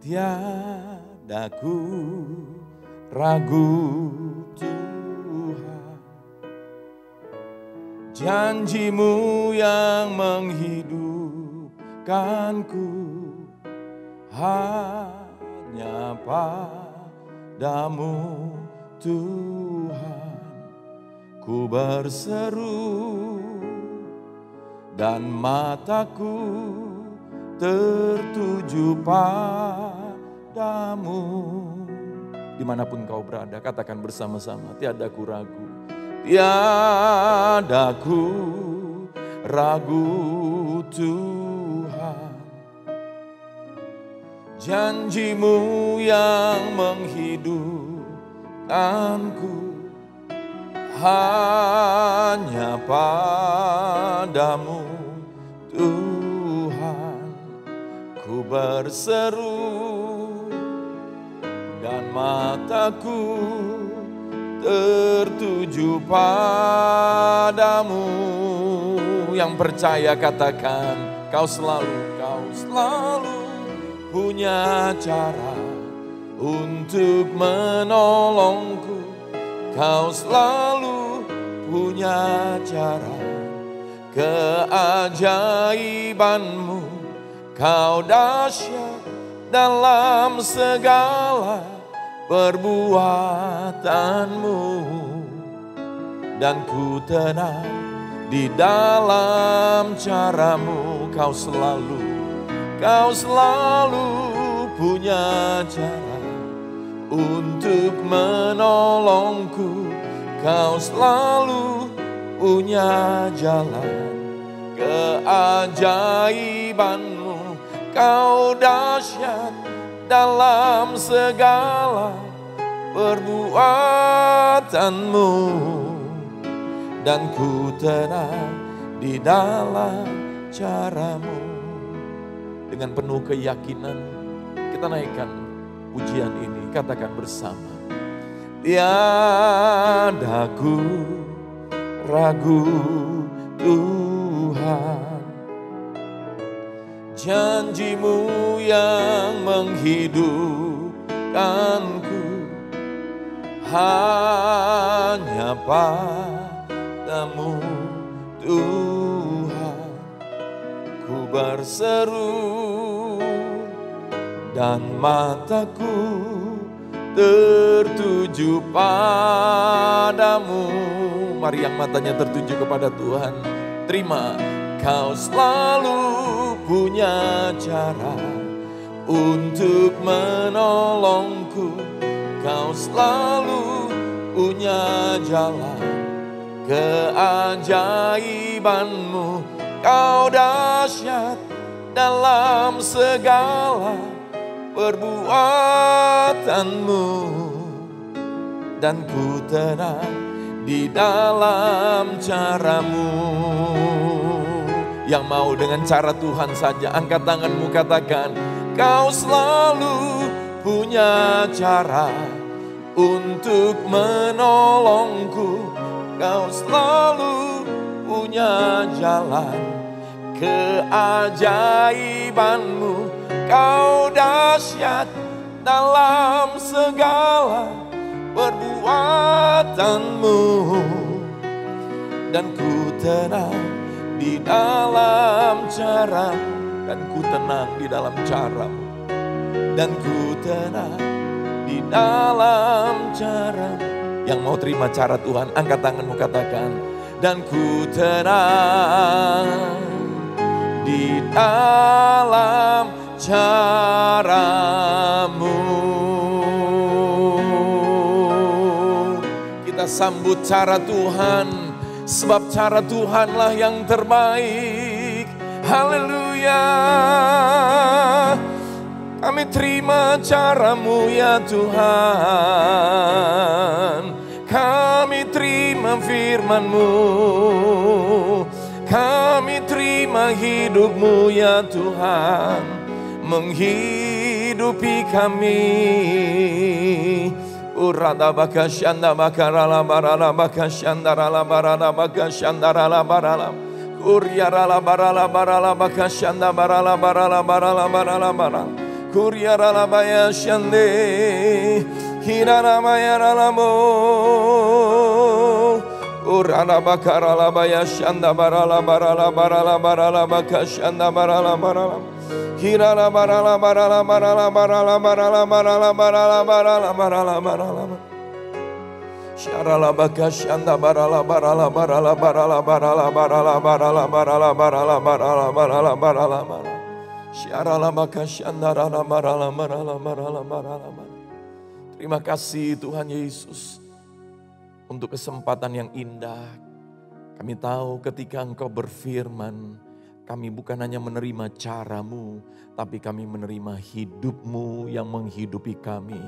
Tiada ku ragu Tuhan, janji-Mu yang menghidupkanku, hanya padamu Tuhan ku berseru, dan mataku tertuju padamu. Dimanapun kau berada, katakan bersama-sama, tiada ku ragu. Tiada ku ragu Tuhan, janji-Mu yang menghidupkanku, hanya padamu Tuhan ku berseru, dan mataku tertuju padamu. Yang percaya katakan, kau selalu punya cara untuk menolongku. Kau selalu punya cara, keajaiban-Mu, kau dahsyat dalam segala perbuatan-Mu, dan ku tenang di dalam cara-Mu. Kau selalu punya cara untuk menolongku. Kau selalu punya jalan, keajaiban-Mu, kau dahsyat dalam segala perbuatan-Mu, dan ku tenang di dalam cara-Mu. Dengan penuh keyakinan kita naikkan pujian ini, katakan bersama. Tiada ku ragu Tuhan, janji-Mu yang menghidupkanku, hanya padamu Tuhan ku berseru, dan mataku tertuju padamu. Mari yang matanya tertuju kepada Tuhan, terima. Kau selalu punya cara untuk menolongku. Kau selalu punya jalan, keajaiban-Mu, kau dahsyat dalam segala perbuatan-Mu, dan ku tenang di dalam cara-Mu. Yang mau dengan cara Tuhan saja, angkat tanganmu, katakan, kau selalu punya cara untuk menolongku. Kau selalu punya jalan, keajaiban-Mu, kau dahsyat dalam segala perbuatan-Mu, dan ku tenang di dalam cara, dan ku tenang di dalam cara-Mu, dan ku tenang di dalam cara. Yang mau terima cara Tuhan, angkat tanganmu, katakan, dan ku tenang di dalam cara-Mu. Kita sambut cara Tuhan, sebab cara Tuhanlah yang terbaik. Haleluya. Kami terima cara-Mu ya Tuhan. Kami terima firman-Mu. Kami terima hidup-Mu ya Tuhan, menghidupi kami. Urada bakasyanda bakarala barala bakasyandarala barala bakasyandarala barala. Kuryarala barala barala bakasyanda barala barala barala barala barala. Kuriaralabaya shande. Hiraramaya ralamo. Uralabakaralabaya shanda barala barala barala barala baka shanda barala barala. Hirala barala barala barala barala barala barala barala barala barala barala. Sharala baka shanda barala barala barala barala barala barala barala barala barala barala barala barala barala. Sharala baka shanda barala barala barala barala barala. Terima kasih Tuhan Yesus untuk kesempatan yang indah. Kami tahu ketika Engkau berfirman, kami bukan hanya menerima cara-Mu, tapi kami menerima hidup-Mu yang menghidupi kami.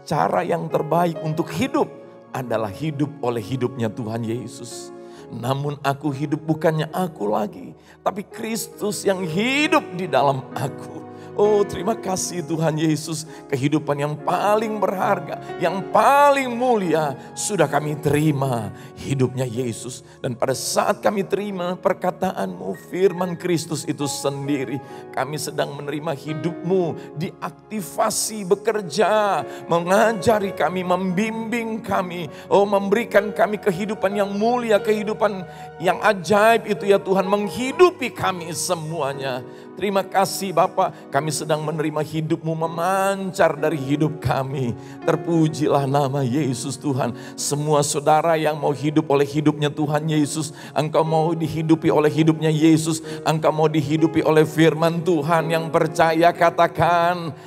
Cara yang terbaik untuk hidup adalah hidup oleh hidupnya Tuhan Yesus. Namun aku hidup bukannya aku lagi, tapi Kristus yang hidup di dalam aku. Oh, terima kasih Tuhan Yesus, kehidupan yang paling berharga, yang paling mulia sudah kami terima hidupnya Yesus. Dan pada saat kami terima perkataan-Mu, firman Kristus itu sendiri, kami sedang menerima hidup-Mu, diaktifasi bekerja, mengajari kami, membimbing kami, oh memberikan kami kehidupan yang mulia, kehidupan yang ajaib itu ya Tuhan, menghidupi kami semuanya. Terima kasih Bapak, kami sedang menerima hidup-Mu memancar dari hidup kami. Terpujilah nama Yesus Tuhan. Semua saudara yang mau hidup oleh hidupnya Tuhan Yesus, engkau mau dihidupi oleh hidupnya Yesus, engkau mau dihidupi oleh firman Tuhan, yang percaya katakan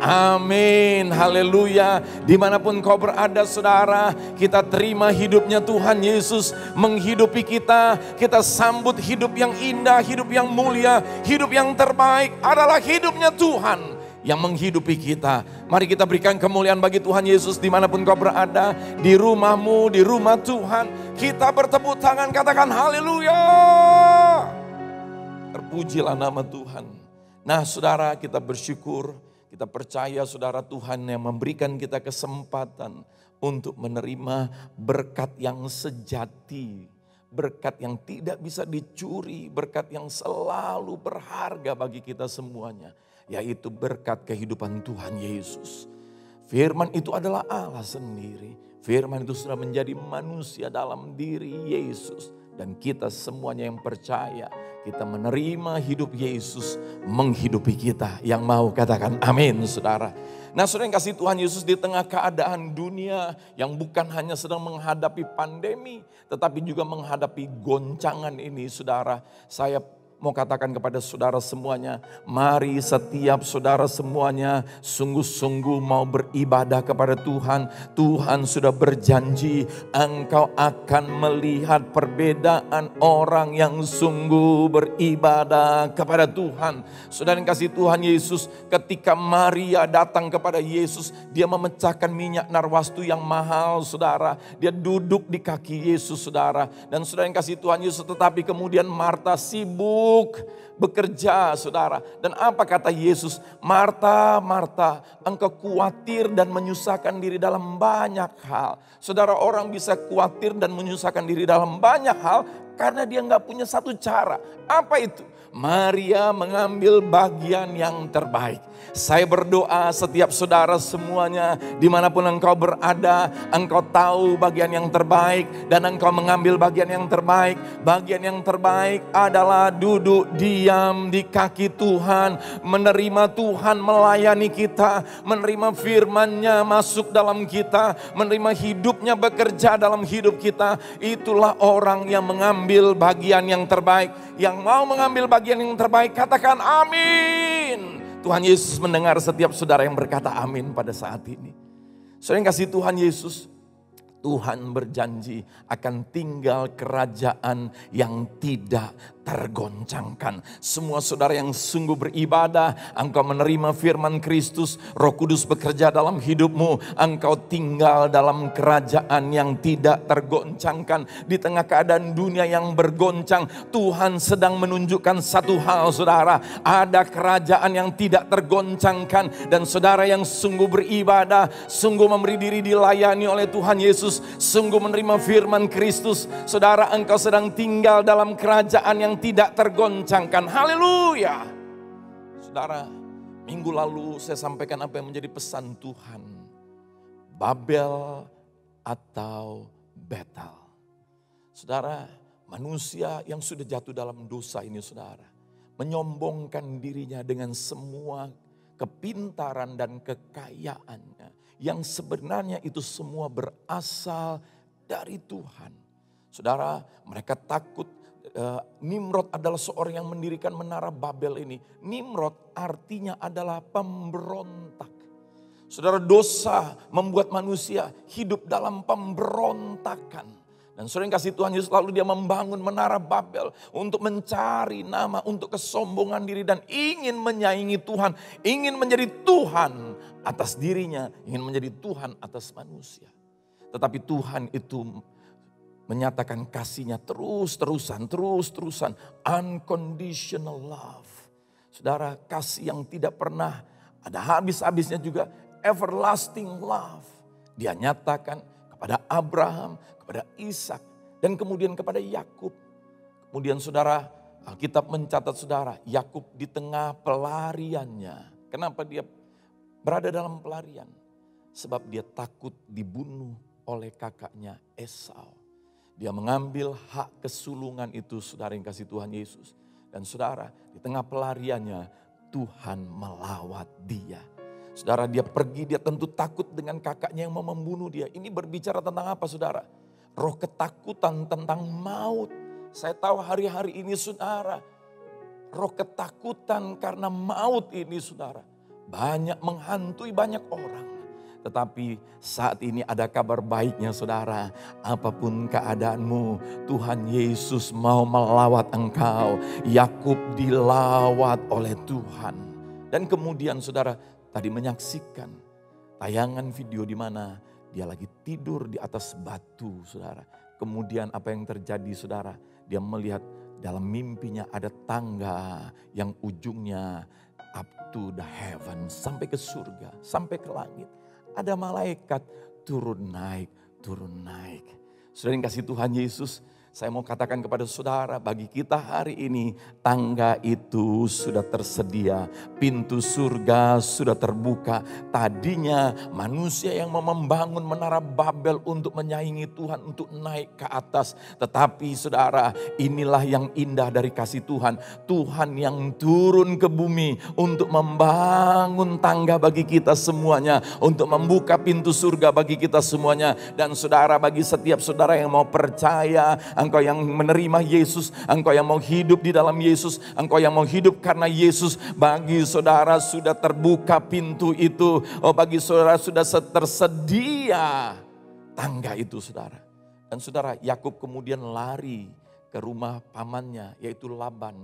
amin, haleluya. Dimanapun kau berada saudara, kita terima hidupnya Tuhan Yesus menghidupi kita. Kita sambut hidup yang indah, hidup yang mulia, hidup yang terbaik adalah hidupnya Tuhan yang menghidupi kita. Mari kita berikan kemuliaan bagi Tuhan Yesus dimanapun kau berada. Di rumahmu, di rumah Tuhan, kita bertepuk tangan katakan haleluya. Terpujilah nama Tuhan. Nah saudara, kita bersyukur. Kita percaya saudara, Tuhan yang memberikan kita kesempatan untuk menerima berkat yang sejati. Berkat yang tidak bisa dicuri, berkat yang selalu berharga bagi kita semuanya. Yaitu berkat kehidupan Tuhan Yesus. Firman itu adalah Allah sendiri. Firman itu sudah menjadi manusia dalam diri Yesus. Dan kita semuanya yang percaya, kita menerima hidup Yesus menghidupi kita. Yang mau katakan amin saudara. Nah saudara yang kasih Tuhan Yesus, di tengah keadaan dunia yang bukan hanya sedang menghadapi pandemi, tetapi juga menghadapi goncangan ini saudara. Saya mau katakan kepada saudara semuanya, mari setiap saudara semuanya sungguh-sungguh mau beribadah kepada Tuhan. Tuhan sudah berjanji, engkau akan melihat perbedaan orang yang sungguh beribadah kepada Tuhan. Saudara yang kasih Tuhan Yesus, ketika Maria datang kepada Yesus, dia memecahkan minyak narwastu yang mahal saudara. Dia duduk di kaki Yesus saudara. Dan saudara yang kasih Tuhan Yesus, tetapi kemudian Marta sibuk bekerja saudara. Dan apa kata Yesus? Marta, Marta, engkau khawatir dan menyusahkan diri dalam banyak hal. Saudara, orang bisa khawatir dan menyusahkan diri dalam banyak hal karena dia nggak punya satu cara. Apa itu? Maria mengambil bagian yang terbaik. Saya berdoa setiap saudara semuanya, dimanapun engkau berada, engkau tahu bagian yang terbaik dan engkau mengambil bagian yang terbaik. Bagian yang terbaik adalah duduk diam di kaki Tuhan, menerima Tuhan melayani kita, menerima firman-Nya masuk dalam kita, menerima hidupnya bekerja dalam hidup kita. Itulah orang yang mengambil bagian yang terbaik. Yang mau mengambil bagian yang terbaik katakan amin. Tuhan Yesus mendengar setiap saudara yang berkata amin pada saat ini. Saudara yang kasih Tuhan Yesus, Tuhan berjanji akan tinggal kerajaan yang tidak tergoncangkan. Semua saudara yang sungguh beribadah, engkau menerima firman Kristus, Roh Kudus bekerja dalam hidupmu, engkau tinggal dalam kerajaan yang tidak tergoncangkan. Di tengah keadaan dunia yang bergoncang, Tuhan sedang menunjukkan satu hal saudara, ada kerajaan yang tidak tergoncangkan. Dan saudara yang sungguh beribadah, sungguh memberi diri dilayani oleh Tuhan Yesus, sungguh menerima firman Kristus, saudara engkau sedang tinggal dalam kerajaan yang tidak tergoncangkan. Haleluya. Saudara, Minggu lalu saya sampaikan apa yang menjadi pesan Tuhan. Babel atau Betel. Saudara, manusia yang sudah jatuh dalam dosa ini saudara. Menyombongkan dirinya dengan semua kepintaran dan kekayaannya. Yang sebenarnya itu semua berasal dari Tuhan. Saudara, mereka takut. Nimrod adalah seorang yang mendirikan menara Babel ini. Nimrod artinya adalah pemberontak. Saudara, dosa membuat manusia hidup dalam pemberontakan. Dan saudara yang kasih Tuhan Yesus, lalu dia membangun menara Babel untuk mencari nama, untuk kesombongan diri dan ingin menyaingi Tuhan. Ingin menjadi Tuhan atas dirinya, ingin menjadi Tuhan atas manusia. Tetapi Tuhan itu menyatakan kasihnya terus-terusan. Unconditional love. Saudara, kasih yang tidak pernah ada habis-habisnya juga. Everlasting love. Dia nyatakan kepada Abraham, kepada Ishak, dan kemudian kepada Yakub. Kemudian saudara, Alkitab mencatat saudara, Yakub di tengah pelariannya. Kenapa dia berada dalam pelarian? Sebab dia takut dibunuh oleh kakaknya Esau. Dia mengambil hak kesulungan itu, saudara yang kasih Tuhan Yesus. Dan saudara, di tengah pelariannya, Tuhan melawat dia. Saudara, dia pergi, dia tentu takut dengan kakaknya yang mau membunuh dia. Ini berbicara tentang apa saudara? Roh ketakutan tentang maut. Saya tahu hari-hari ini saudara, roh ketakutan karena maut ini saudara, banyak menghantui banyak orang. Tetapi saat ini ada kabar baiknya saudara. Apapun keadaanmu, Tuhan Yesus mau melawat engkau. Yakub dilawat oleh Tuhan. Dan kemudian saudara tadi menyaksikan tayangan video di mana dia lagi tidur di atas batu saudara. Kemudian apa yang terjadi saudara? Dia melihat dalam mimpinya ada tangga yang ujungnya up to the heaven. Sampai ke surga, sampai ke langit. Ada malaikat turun naik. Saudara yang kasih Tuhan Yesus, saya mau katakan kepada saudara, bagi kita hari ini tangga itu sudah tersedia. Pintu surga sudah terbuka. Tadinya manusia yang mau membangun menara Babel untuk menyaingi Tuhan, untuk naik ke atas. Tetapi saudara, inilah yang indah dari kasih Tuhan. Tuhan yang turun ke bumi untuk membangun tangga bagi kita semuanya. Untuk membuka pintu surga bagi kita semuanya. Dan saudara, bagi setiap saudara yang mau percaya, engkau yang menerima Yesus, engkau yang mau hidup di dalam Yesus, engkau yang mau hidup karena Yesus, bagi saudara sudah terbuka pintu itu. Oh, bagi saudara sudah tersedia tangga itu saudara. Dan saudara, Yakub kemudian lari ke rumah pamannya yaitu Laban.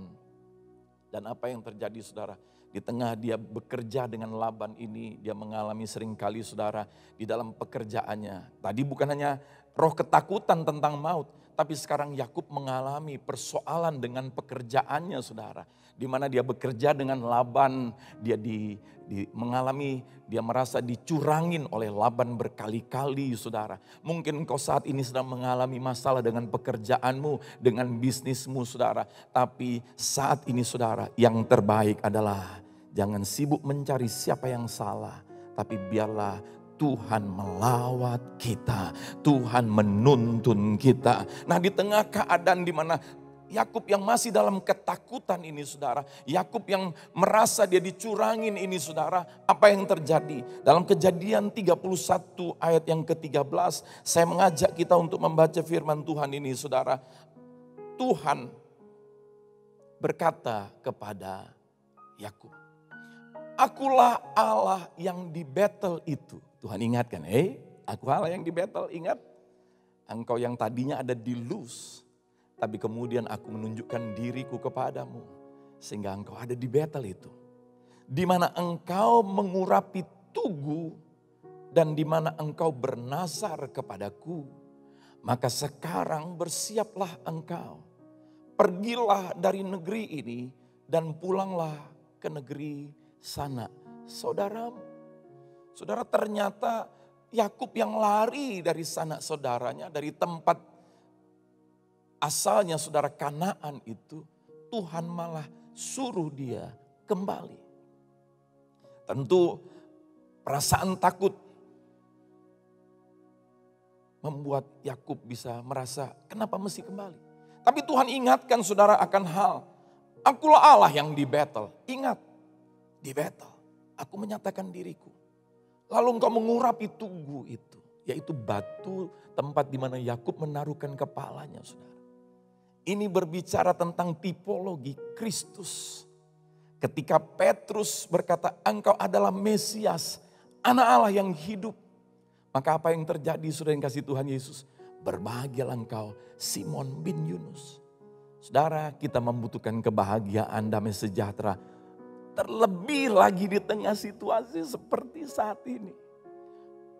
Dan apa yang terjadi saudara? Di tengah dia bekerja dengan Laban ini, dia mengalami seringkali saudara di dalam pekerjaannya. Tadi bukan hanya roh ketakutan tentang maut, tapi sekarang Yakub mengalami persoalan dengan pekerjaannya saudara. Di mana dia bekerja dengan Laban, dia mengalami, dia merasa dicurangin oleh Laban berkali-kali saudara. Mungkin engkau saat ini sedang mengalami masalah dengan pekerjaanmu, dengan bisnismu saudara. Tapi saat ini saudara, yang terbaik adalah jangan sibuk mencari siapa yang salah. Tapi biarlah Tuhan melawat kita, Tuhan menuntun kita. Nah, di tengah keadaan di mana Yakub yang masih dalam ketakutan ini saudara, Yakub yang merasa dia dicurangin ini saudara, apa yang terjadi? Dalam Kejadian 31 ayat yang ke-13, saya mengajak kita untuk membaca firman Tuhan ini saudara. Tuhan berkata kepada Yakub, "Akulah Allah yang di Betel itu." Tuhan ingatkan, aku Allah yang di Betel, ingat? Engkau yang tadinya ada di Luz, tapi kemudian aku menunjukkan diriku kepadamu. Sehingga engkau ada di Betel itu. Di mana engkau mengurapi tugu dan di mana engkau bernazar kepadaku. Maka sekarang bersiaplah engkau. Pergilah dari negeri ini dan pulanglah ke negeri sana saudaramu. Saudara, ternyata Yakub yang lari dari sanak saudaranya, dari tempat asalnya saudara Kanaan itu, Tuhan malah suruh dia kembali. Tentu perasaan takut membuat Yakub bisa merasa kenapa mesti kembali. Tapi Tuhan ingatkan saudara akan hal. Akulah Allah yang di battle. Ingat, di battle aku menyatakan diriku. Lalu engkau mengurapi tugu itu. Yaitu batu tempat di mana Yakub menaruhkan kepalanya saudara. Ini berbicara tentang tipologi Kristus. Ketika Petrus berkata, engkau adalah Mesias, anak Allah yang hidup. Maka apa yang terjadi saudara yang kasih Tuhan Yesus? Berbahagialah engkau Simon bin Yunus. Saudara, kita membutuhkan kebahagiaan, damai sejahtera. Terlebih lagi di tengah situasi seperti saat ini.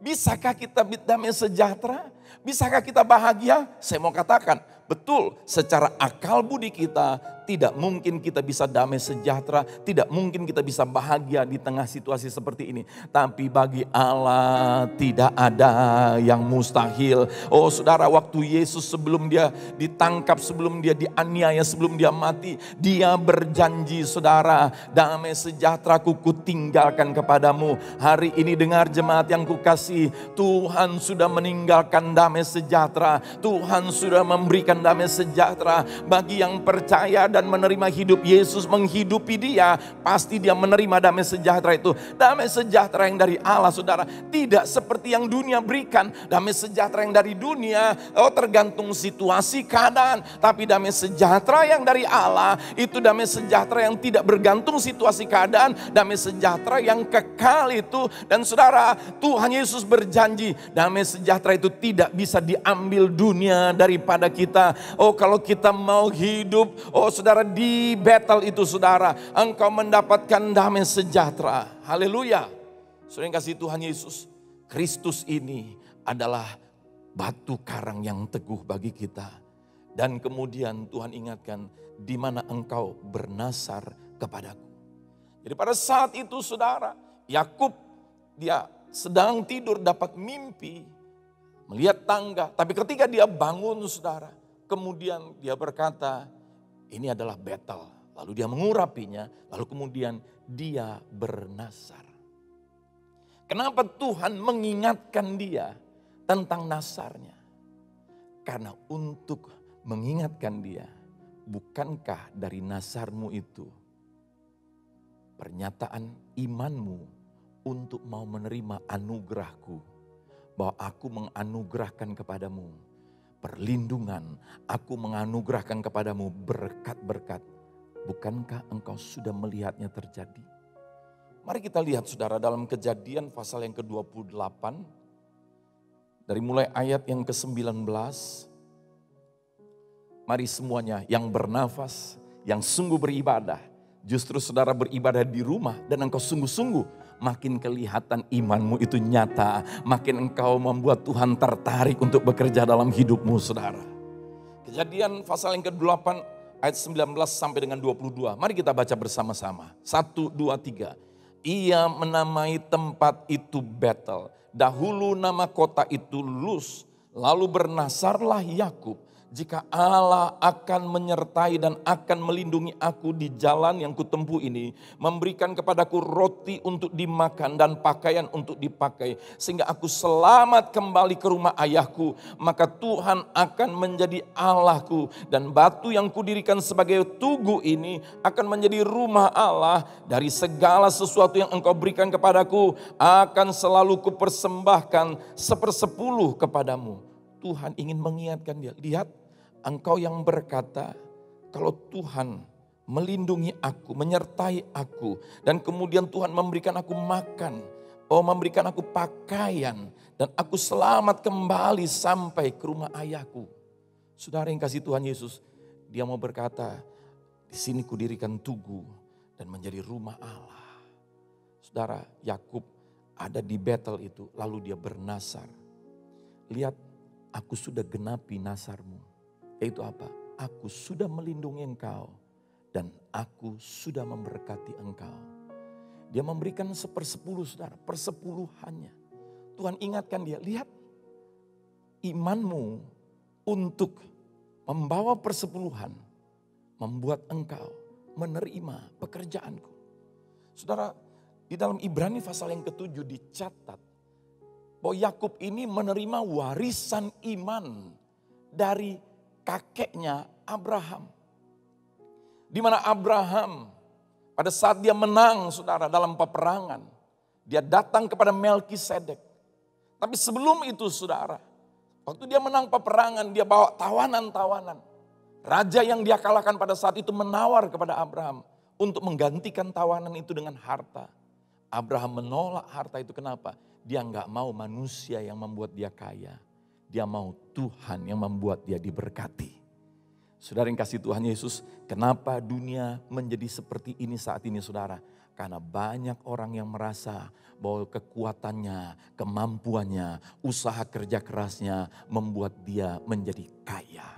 Bisakah kita damai sejahtera? Bisakah kita bahagia? Saya mau katakan, betul, secara akal budi kita tidak mungkin kita bisa damai sejahtera, tidak mungkin kita bisa bahagia di tengah situasi seperti ini. Tapi bagi Allah tidak ada yang mustahil. Oh saudara, waktu Yesus sebelum dia ditangkap, sebelum dia dianiaya, sebelum dia mati, dia berjanji saudara, damai sejahtera ku tinggalkan kepadamu. Hari ini dengar jemaat yang kukasih, Tuhan sudah meninggalkan damai sejahtera. Tuhan sudah memberikan damai sejahtera bagi yang percaya dan menerima hidup Yesus, menghidupi dia, pasti dia menerima damai sejahtera itu. Damai sejahtera yang dari Allah saudara, tidak seperti yang dunia berikan. Damai sejahtera yang dari dunia, tergantung situasi keadaan. Tapi damai sejahtera yang dari Allah, itu damai sejahtera yang tidak bergantung situasi keadaan. Damai sejahtera yang kekal itu. Dan saudara, Tuhan Yesus berjanji, damai sejahtera itu tidak bisa diambil dunia daripada kita. Oh kalau kita mau hidup, oh saudara, di battle itu saudara, engkau mendapatkan damai sejahtera. Haleluya. Saudara yang kasih Tuhan Yesus, Kristus ini adalah batu karang yang teguh bagi kita. Dan kemudian Tuhan ingatkan, di mana engkau bernasar kepadaku. Jadi pada saat itu saudara, Yakub dia sedang tidur dapat mimpi, melihat tangga. Tapi ketika dia bangun saudara, kemudian dia berkata, ini adalah battle. Lalu dia mengurapinya, lalu kemudian dia bernasar. Kenapa Tuhan mengingatkan dia tentang nasarnya? Karena untuk mengingatkan dia, bukankah dari nasarmu itu pernyataan imanmu untuk mau menerima anugerahku, bahwa aku menganugerahkan kepadamu perlindungan, aku menganugerahkan kepadamu berkat-berkat. Bukankah engkau sudah melihatnya terjadi? Mari kita lihat saudara dalam Kejadian pasal yang ke-28. Dari mulai ayat yang ke-19. Mari semuanya yang bernafas, yang sungguh beribadah. Justru saudara beribadah di rumah dan engkau sungguh-sungguh, makin kelihatan imanmu itu nyata. Makin engkau membuat Tuhan tertarik untuk bekerja dalam hidupmu saudara. Kejadian pasal yang ke-8 ayat 19 sampai dengan 22. Mari kita baca bersama-sama. 1, 2, 3. Ia menamai tempat itu Betel. Dahulu nama kota itu Luz. Lalu bernasarlah Yakub, jika Allah akan menyertai dan akan melindungi aku di jalan yang kutempuh ini, memberikan kepadaku roti untuk dimakan dan pakaian untuk dipakai, sehingga aku selamat kembali ke rumah ayahku, maka Tuhan akan menjadi Allahku, dan batu yang kudirikan sebagai tugu ini akan menjadi rumah Allah. Dari segala sesuatu yang engkau berikan kepadaku, akan selalu kupersembahkan 1/10 kepadamu. Tuhan ingin mengingatkan dia, lihat, engkau yang berkata, kalau Tuhan melindungi aku, menyertai aku, dan kemudian Tuhan memberikan aku makan, memberikan aku pakaian, dan aku selamat kembali sampai ke rumah ayahku. Saudara yang kasih Tuhan Yesus, dia mau berkata, di sini kudirikan tugu dan menjadi rumah Allah. Saudara, Yakub ada di battle itu, lalu dia bernasar. Lihat, aku sudah genapi nasarmu. Yaitu apa? Aku sudah melindungi engkau dan aku sudah memberkati engkau. Dia memberikan 1/10 saudara, persepuluhannya. Tuhan ingatkan dia, lihat imanmu untuk membawa persepuluhan membuat engkau menerima pekerjaanku. Saudara, Di dalam Ibrani pasal yang ke-7 dicatat bahwa Yakub ini menerima warisan iman dari kakeknya Abraham. Di mana Abraham pada saat dia menang saudara dalam peperangan, dia datang kepada Melkisedek. Tapi sebelum itu saudara, waktu dia menang peperangan, dia bawa tawanan-tawanan. Raja yang dia kalahkan pada saat itu menawar kepada Abraham untuk menggantikan tawanan itu dengan harta. Abraham menolak harta itu, kenapa? Dia nggak mau manusia yang membuat dia kaya. Dia mau Tuhan yang membuat dia diberkati. Saudara yang kasih Tuhan Yesus, kenapa dunia menjadi seperti ini saat ini saudara? Karena banyak orang yang merasa bahwa kekuatannya, kemampuannya, usaha kerja kerasnya membuat dia menjadi kaya.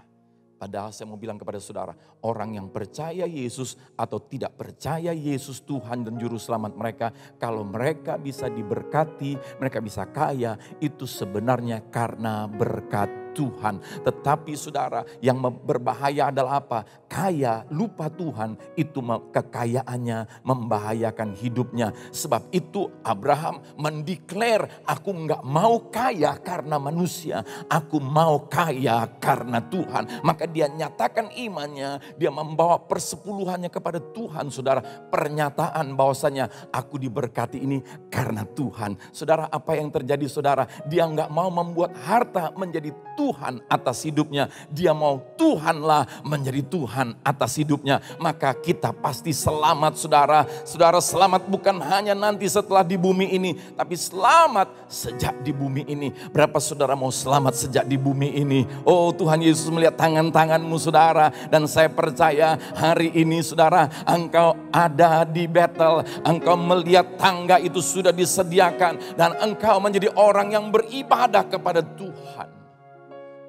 Padahal saya mau bilang kepada saudara, orang yang percaya Yesus atau tidak percaya Yesus Tuhan dan Juru Selamat mereka, kalau mereka bisa diberkati, mereka bisa kaya, itu sebenarnya karena berkat Tuhan. Tetapi saudara, yang berbahaya adalah apa? Kaya, lupa Tuhan, itu kekayaannya membahayakan hidupnya. Sebab itu Abraham mendeklar, aku enggak mau kaya karena manusia, aku mau kaya karena Tuhan. Maka dia nyatakan imannya, dia membawa persepuluhannya kepada Tuhan saudara. Pernyataan bahwasanya aku diberkati ini karena Tuhan. Saudara, apa yang terjadi saudara? Dia enggak mau membuat harta menjadi Tuhan atas hidupnya. Dia mau Tuhanlah menjadi Tuhan atas hidupnya. Maka kita pasti selamat saudara. Saudara selamat bukan hanya nanti setelah di bumi ini, tapi selamat sejak di bumi ini. Berapa saudara mau selamat sejak di bumi ini? Oh, Tuhan Yesus melihat tanganmu saudara. Dan saya percaya hari ini saudara, engkau ada di Betel. Engkau melihat tangga itu sudah disediakan. Dan engkau menjadi orang yang beribadah kepada Tuhan.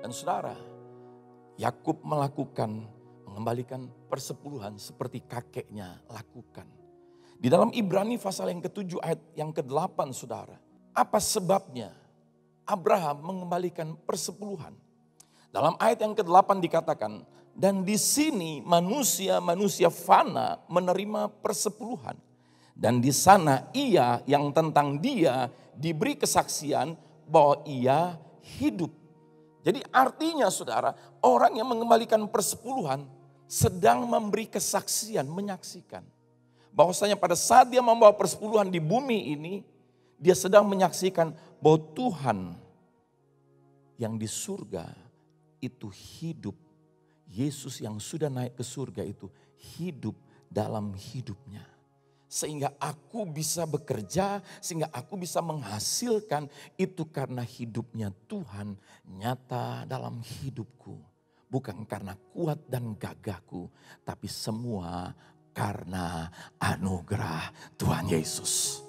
Dan saudara, Yakub mengembalikan persepuluhan seperti kakeknya lakukan. Di dalam Ibrani pasal yang ke-7 ayat yang ke-8 saudara. Apa sebabnya Abraham mengembalikan persepuluhan? Dalam ayat yang ke-8 dikatakan, dan di sini manusia fana menerima persepuluhan. Dan di sana ia yang tentang dia diberi kesaksian bahwa ia hidup. Jadi artinya saudara, orang yang mengembalikan persepuluhan sedang memberi kesaksian, menyaksikan. Bahwasanya pada saat dia membawa persepuluhan di bumi ini, dia sedang menyaksikan bahwa Tuhan yang di surga itu hidup. Yesus yang sudah naik ke surga itu hidup dalam hidupnya. Sehingga aku bisa bekerja, sehingga aku bisa menghasilkan, itu karena hidupnya Tuhan nyata dalam hidupku. Bukan karena kuat dan gagahku, tapi semua karena anugerah Tuhan Yesus.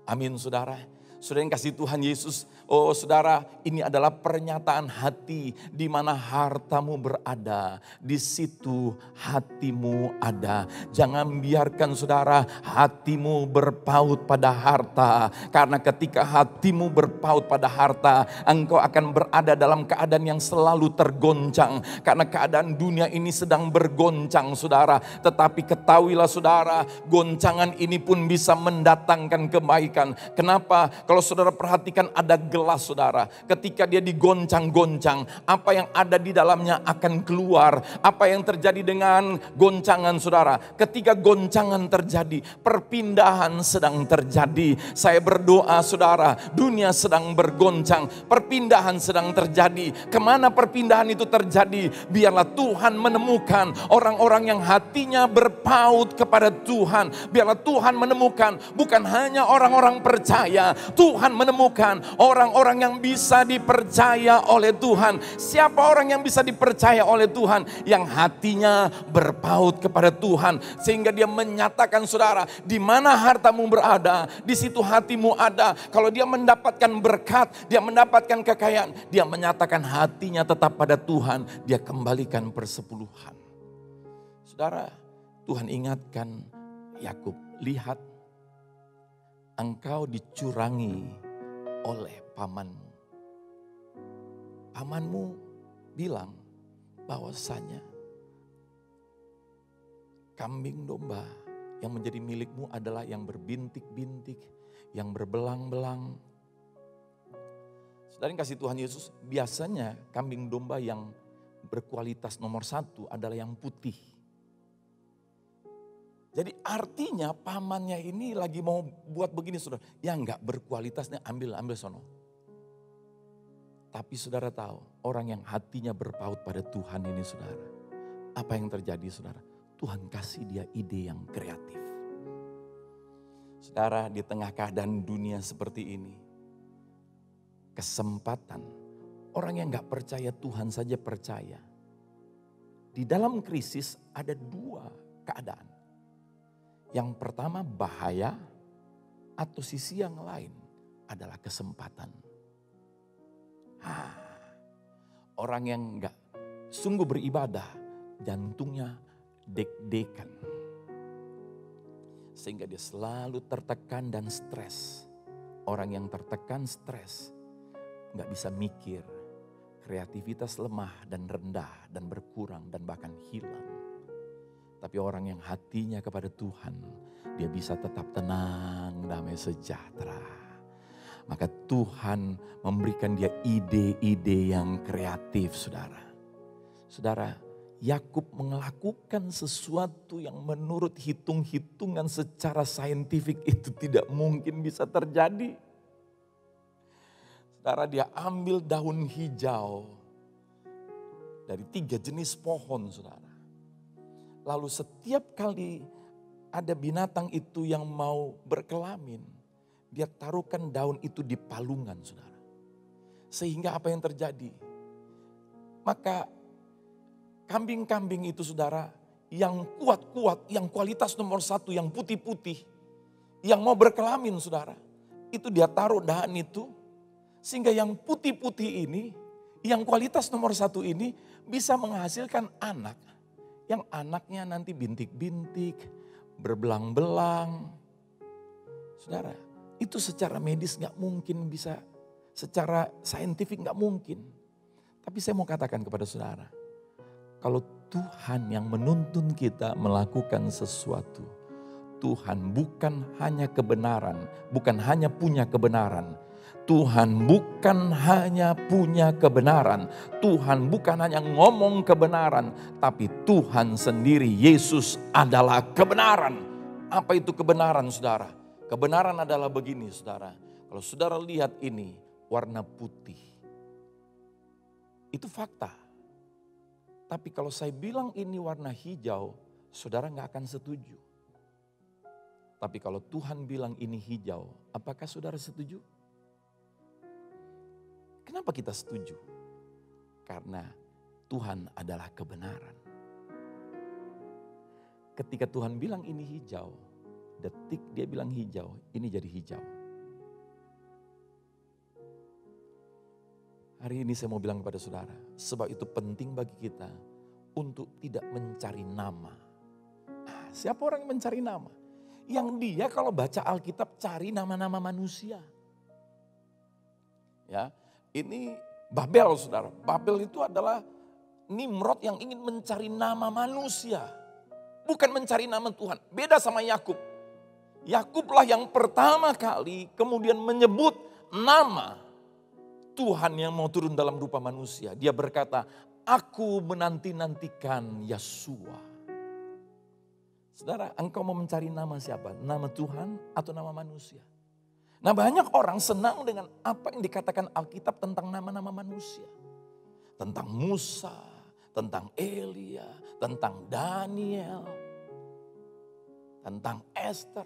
Amin saudara. Saudara yang kasih Tuhan Yesus, oh saudara, ini adalah pernyataan hati di mana hartamu berada. Di situ hatimu ada. Jangan biarkan saudara hatimu berpaut pada harta. Karena ketika hatimu berpaut pada harta, engkau akan berada dalam keadaan yang selalu tergoncang. Karena keadaan dunia ini sedang bergoncang saudara. Tetapi ketahuilah saudara, goncangan ini pun bisa mendatangkan kebaikan. Kenapa? Kalau saudara perhatikan ada gelas saudara, ketika dia digoncang-goncang, apa yang ada di dalamnya akan keluar. Apa yang terjadi dengan goncangan saudara? Ketika goncangan terjadi, perpindahan sedang terjadi. Saya berdoa saudara, dunia sedang bergoncang, perpindahan sedang terjadi. Kemana perpindahan itu terjadi? Biarlah Tuhan menemukan orang-orang yang hatinya berpaut kepada Tuhan. Biarlah Tuhan menemukan bukan hanya orang-orang percaya, Tuhan menemukan orang-orang yang bisa dipercaya oleh Tuhan. Siapa orang yang bisa dipercaya oleh Tuhan? Yang hatinya berpaut kepada Tuhan. Sehingga dia menyatakan saudara, di mana hartamu berada, di situ hatimu ada. Kalau dia mendapatkan berkat, dia mendapatkan kekayaan, dia menyatakan hatinya tetap pada Tuhan, dia kembalikan persepuluhan. Saudara, Tuhan ingatkan Yakub, lihat, engkau dicurangi oleh pamanmu. Pamanmu bilang bahwasanya kambing domba Yang menjadi milikmu adalah yang berbintik-bintik, yang berbelang-belang. Saudara yang kasih Tuhan Yesus, biasanya kambing domba yang berkualitas nomor 1 adalah yang putih. Jadi artinya pamannya ini lagi mau buat begini saudara. Yang enggak berkualitasnya ambil sono. Tapi saudara tahu orang yang hatinya berpaut pada Tuhan ini saudara. Apa yang terjadi saudara? Tuhan kasih dia ide yang kreatif. Saudara di tengah keadaan dunia seperti ini. Kesempatan. Orang yang enggak percaya Tuhan saja percaya. Di dalam krisis ada 2 keadaan. Yang pertama bahaya, atau sisi yang lain adalah kesempatan. Orang yang enggak sungguh beribadah, jantungnya deg-degan. Sehingga dia selalu tertekan dan stres. Orang yang tertekan stres, enggak bisa mikir. Kreativitas lemah dan rendah dan berkurang dan bahkan hilang. Tapi orang yang hatinya kepada Tuhan, dia bisa tetap tenang, damai sejahtera. Maka Tuhan memberikan dia ide-ide yang kreatif, saudara. Saudara, Yakub melakukan sesuatu yang menurut hitung-hitungan secara saintifik itu tidak mungkin bisa terjadi. Saudara, dia ambil daun hijau dari 3 jenis pohon, saudara. Lalu setiap kali ada binatang itu yang mau berkelamin, dia taruhkan daun itu di palungan, saudara. Sehingga apa yang terjadi? Maka kambing-kambing itu saudara, yang kuat-kuat, yang kualitas nomor 1, yang putih-putih, yang mau berkelamin saudara, itu dia taruh daun itu, sehingga yang putih-putih ini, yang kualitas nomor 1 ini bisa menghasilkan anak. Yang anaknya nanti bintik-bintik, berbelang-belang. Saudara, itu secara medis gak mungkin bisa, secara saintifik gak mungkin. Tapi saya mau katakan kepada saudara, kalau Tuhan yang menuntun kita melakukan sesuatu, Tuhan bukan hanya kebenaran, bukan hanya punya kebenaran. Tuhan bukan hanya punya kebenaran, Tuhan bukan hanya ngomong kebenaran, tapi Tuhan sendiri, Yesus adalah kebenaran. Apa itu kebenaran saudara? Kebenaran adalah begini saudara, kalau saudara lihat ini warna putih, itu fakta. Tapi kalau saya bilang ini warna hijau, saudara gak akan setuju. Tapi kalau Tuhan bilang ini hijau, apakah saudara setuju? Kenapa kita setuju? Karena Tuhan adalah kebenaran. Ketika Tuhan bilang ini hijau, detik dia bilang hijau, ini jadi hijau. Hari ini saya mau bilang kepada saudara, sebab itu penting bagi kita untuk tidak mencari nama. Nah, siapa orang yang mencari nama? Yang dia kalau baca Alkitab cari nama-nama manusia. Ya. Ini Babel saudara. Babel itu adalah Nimrod yang ingin mencari nama manusia. Bukan mencari nama Tuhan. Beda sama Yakub. Yakublah yang pertama kali kemudian menyebut nama Tuhan yang mau turun dalam rupa manusia. Dia berkata, aku menanti-nantikan Yesua. Saudara, engkau mau mencari nama siapa? Nama Tuhan atau nama manusia? Nah banyak orang senang dengan apa yang dikatakan Alkitab tentang nama-nama manusia. Tentang Musa, tentang Elia, tentang Daniel, tentang Esther.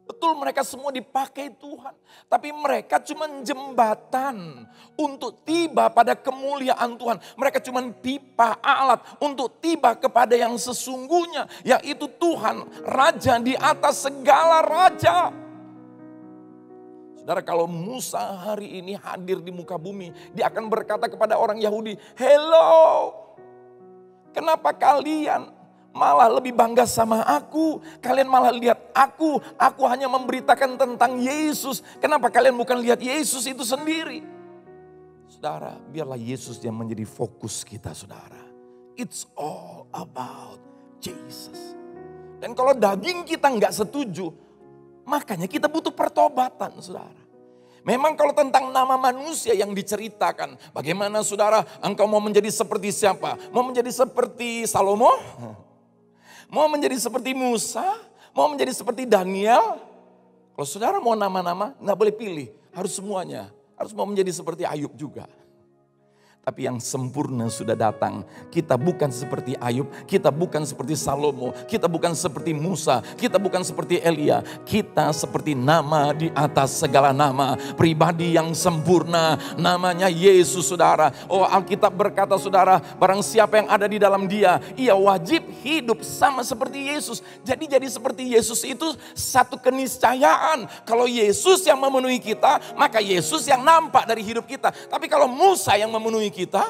Betul mereka semua dipakai Tuhan. Tapi mereka cuma jembatan untuk tiba pada kemuliaan Tuhan. Mereka cuma pipa alat untuk tiba kepada yang sesungguhnya. Yaitu Tuhan, Raja di atas segala raja. Saudara, kalau Musa hari ini hadir di muka bumi, dia akan berkata kepada orang Yahudi, hello, kenapa kalian malah lebih bangga sama aku? Kalian malah lihat aku hanya memberitakan tentang Yesus. Kenapa kalian bukan lihat Yesus itu sendiri? Saudara, biarlah Yesus yang menjadi fokus kita saudara. It's all about Jesus. Dan kalau daging kita nggak setuju, makanya kita butuh pertobatan, saudara. Memang kalau tentang nama manusia yang diceritakan, bagaimana saudara engkau mau menjadi seperti siapa? Mau menjadi seperti Salomo? Mau menjadi seperti Musa? Mau menjadi seperti Daniel? Kalau saudara mau nama-nama, nggak boleh pilih. Harus semuanya. Harus mau menjadi seperti Ayub juga. Tapi yang sempurna sudah datang. Kita bukan seperti Ayub, kita bukan seperti Salomo, kita bukan seperti Musa, kita bukan seperti Elia. Kita seperti nama di atas segala nama. Pribadi yang sempurna, namanya Yesus, saudara. Oh, Alkitab berkata, saudara, barang siapa yang ada di dalam Dia, ia wajib hidup sama seperti Yesus. Jadi seperti Yesus itu satu keniscayaan. Kalau Yesus yang memenuhi kita, maka Yesus yang nampak dari hidup kita. Tapi kalau Musa yang memenuhi kita,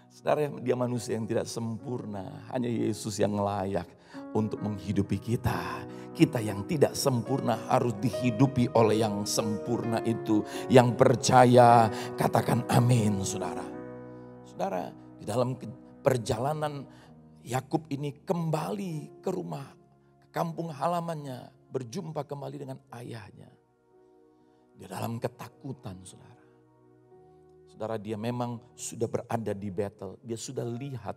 saudara, dia manusia yang tidak sempurna. Hanya Yesus yang layak untuk menghidupi kita. Kita yang tidak sempurna harus dihidupi oleh yang sempurna itu. Yang percaya katakan amin, saudara. Saudara, di dalam perjalanan Yakub ini kembali ke rumah, ke kampung halamannya, berjumpa kembali dengan ayahnya. Di dalam ketakutan, saudara. Saudara, dia memang sudah berada di Betel. Dia sudah lihat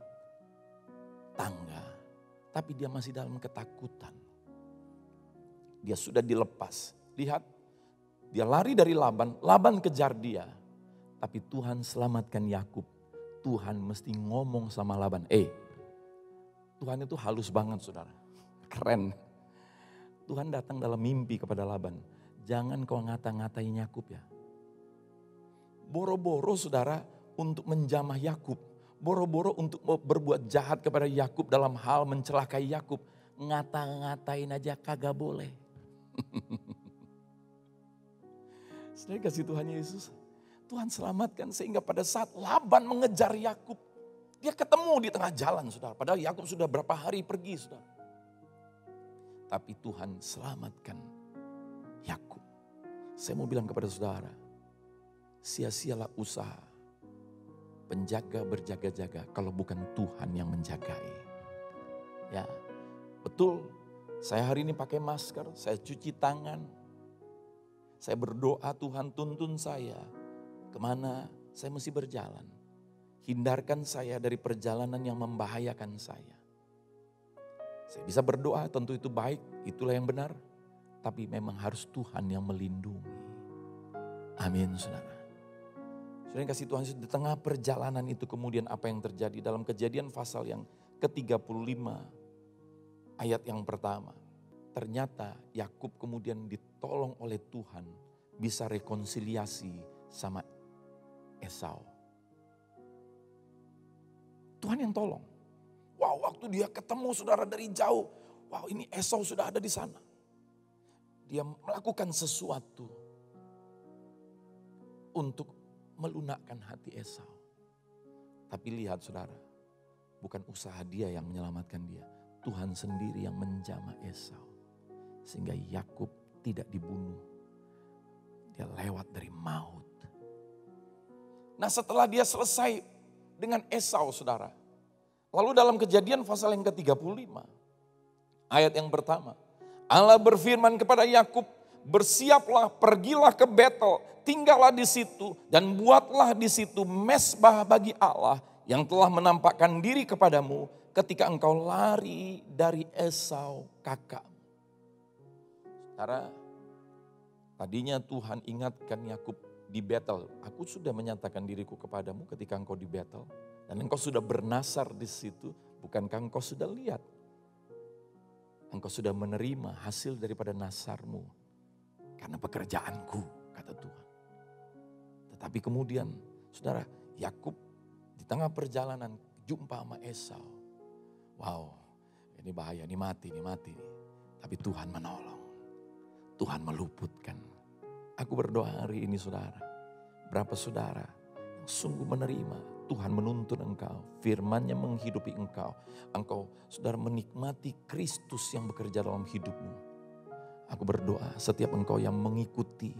tangga. Tapi dia masih dalam ketakutan. Dia sudah dilepas. Lihat, dia lari dari Laban. Laban kejar dia. Tapi Tuhan selamatkan Yakub. Tuhan mesti ngomong sama Laban. Tuhan itu halus banget, saudara. Keren. Tuhan datang dalam mimpi kepada Laban. Jangan kau ngata-ngatain Yakub ya. Boro-boro, saudara, untuk menjamah Yakub. Boro-boro untuk berbuat jahat kepada Yakub dalam hal mencelakai Yakub. Ngata-ngatain aja kagak boleh. Saudara, kasih Tuhan Yesus. Tuhan selamatkan sehingga pada saat Laban mengejar Yakub, dia ketemu di tengah jalan, saudara. Padahal Yakub sudah berapa hari pergi, saudara. Tapi Tuhan selamatkan Yakub. Saya mau bilang kepada saudara, sia-sialah usaha penjaga berjaga-jaga kalau bukan Tuhan yang menjagai. Ya, betul. Saya hari ini pakai masker, saya cuci tangan. Saya berdoa, Tuhan tuntun saya kemana saya mesti berjalan. Hindarkan saya dari perjalanan yang membahayakan saya. Saya bisa berdoa, tentu itu baik, itulah yang benar. Tapi memang harus Tuhan yang melindungi. Amin, saudara. Saudara yang kasih Tuhan, di tengah perjalanan itu kemudian apa yang terjadi dalam Kejadian pasal yang ke-35 ayat yang pertama. Ternyata Yakub kemudian ditolong oleh Tuhan bisa rekonsiliasi sama Esau. Tuhan yang tolong. Wow, waktu dia ketemu saudara dari jauh. Wow, ini Esau sudah ada di sana. Dia melakukan sesuatu untuk melunakkan hati Esau. Tapi lihat saudara, bukan usaha dia yang menyelamatkan dia. Tuhan sendiri yang menjamah Esau. Sehingga Yakub tidak dibunuh. Dia lewat dari maut. Nah, setelah dia selesai dengan Esau, saudara. Lalu dalam Kejadian pasal yang ke-35. Ayat yang pertama. Allah berfirman kepada Yakub, bersiaplah, pergilah ke Betel, tinggallah di situ dan buatlah di situ mezbah bagi Allah yang telah menampakkan diri kepadamu ketika engkau lari dari Esau kakakmu. Saudara, tadinya Tuhan ingatkan Yakub di Betel, aku sudah menyatakan diriku kepadamu ketika engkau di Betel dan engkau sudah bernasar di situ, bukankah engkau sudah lihat? Engkau sudah menerima hasil daripada nasarmu karena pekerjaanku, kata Tuhan. Tetapi kemudian, saudara, Yakub di tengah perjalanan jumpa sama Esau. Wow, ini bahaya, ini mati. Tapi Tuhan menolong. Tuhan meluputkan. Aku berdoa hari ini saudara. Berapa saudara yang sungguh menerima Tuhan menuntun engkau. Firman-Nya menghidupi engkau. Engkau saudara menikmati Kristus yang bekerja dalam hidupmu. Aku berdoa setiap engkau yang mengikuti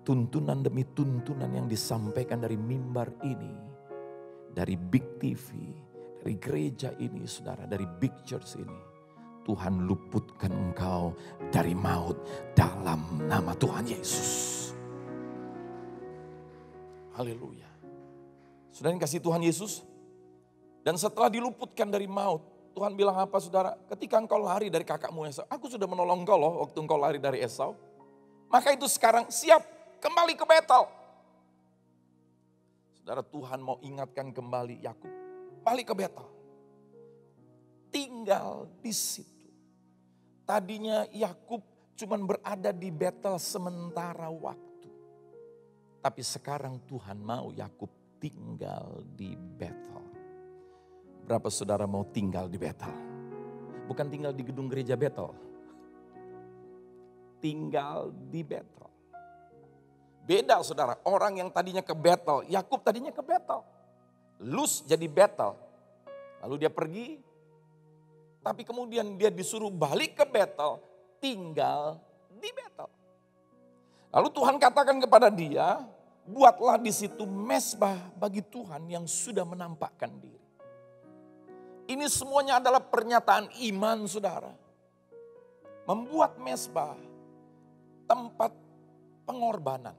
tuntunan demi tuntunan yang disampaikan dari mimbar ini. Dari Big TV, dari gereja ini saudara, dari big church ini. Tuhan luputkan engkau dari maut dalam nama Tuhan Yesus. Haleluya. Saudara yang kasih Tuhan Yesus. Dan setelah diluputkan dari maut, Tuhan bilang apa saudara? Ketika engkau lari dari kakakmu Esau, aku sudah menolong engkau loh waktu engkau lari dari Esau. Maka itu sekarang siap kembali ke Betel. Saudara, Tuhan mau ingatkan kembali Yakub, balik ke Betel. Tinggal di situ. Tadinya Yakub cuma berada di Betel sementara waktu. Tapi sekarang Tuhan mau Yakub tinggal di Betel. Berapa saudara mau tinggal di Betel? Bukan tinggal di gedung gereja Betel. Tinggal di Betel. Beda saudara, orang yang tadinya ke Betel, Yakub tadinya ke Betel. Luz jadi Betel. Lalu dia pergi. Tapi kemudian dia disuruh balik ke Betel, tinggal di Betel. Lalu Tuhan katakan kepada dia, buatlah di situ mezbah bagi Tuhan yang sudah menampakkan diri. Ini semuanya adalah pernyataan iman saudara. Membuat mezbah, tempat pengorbanan.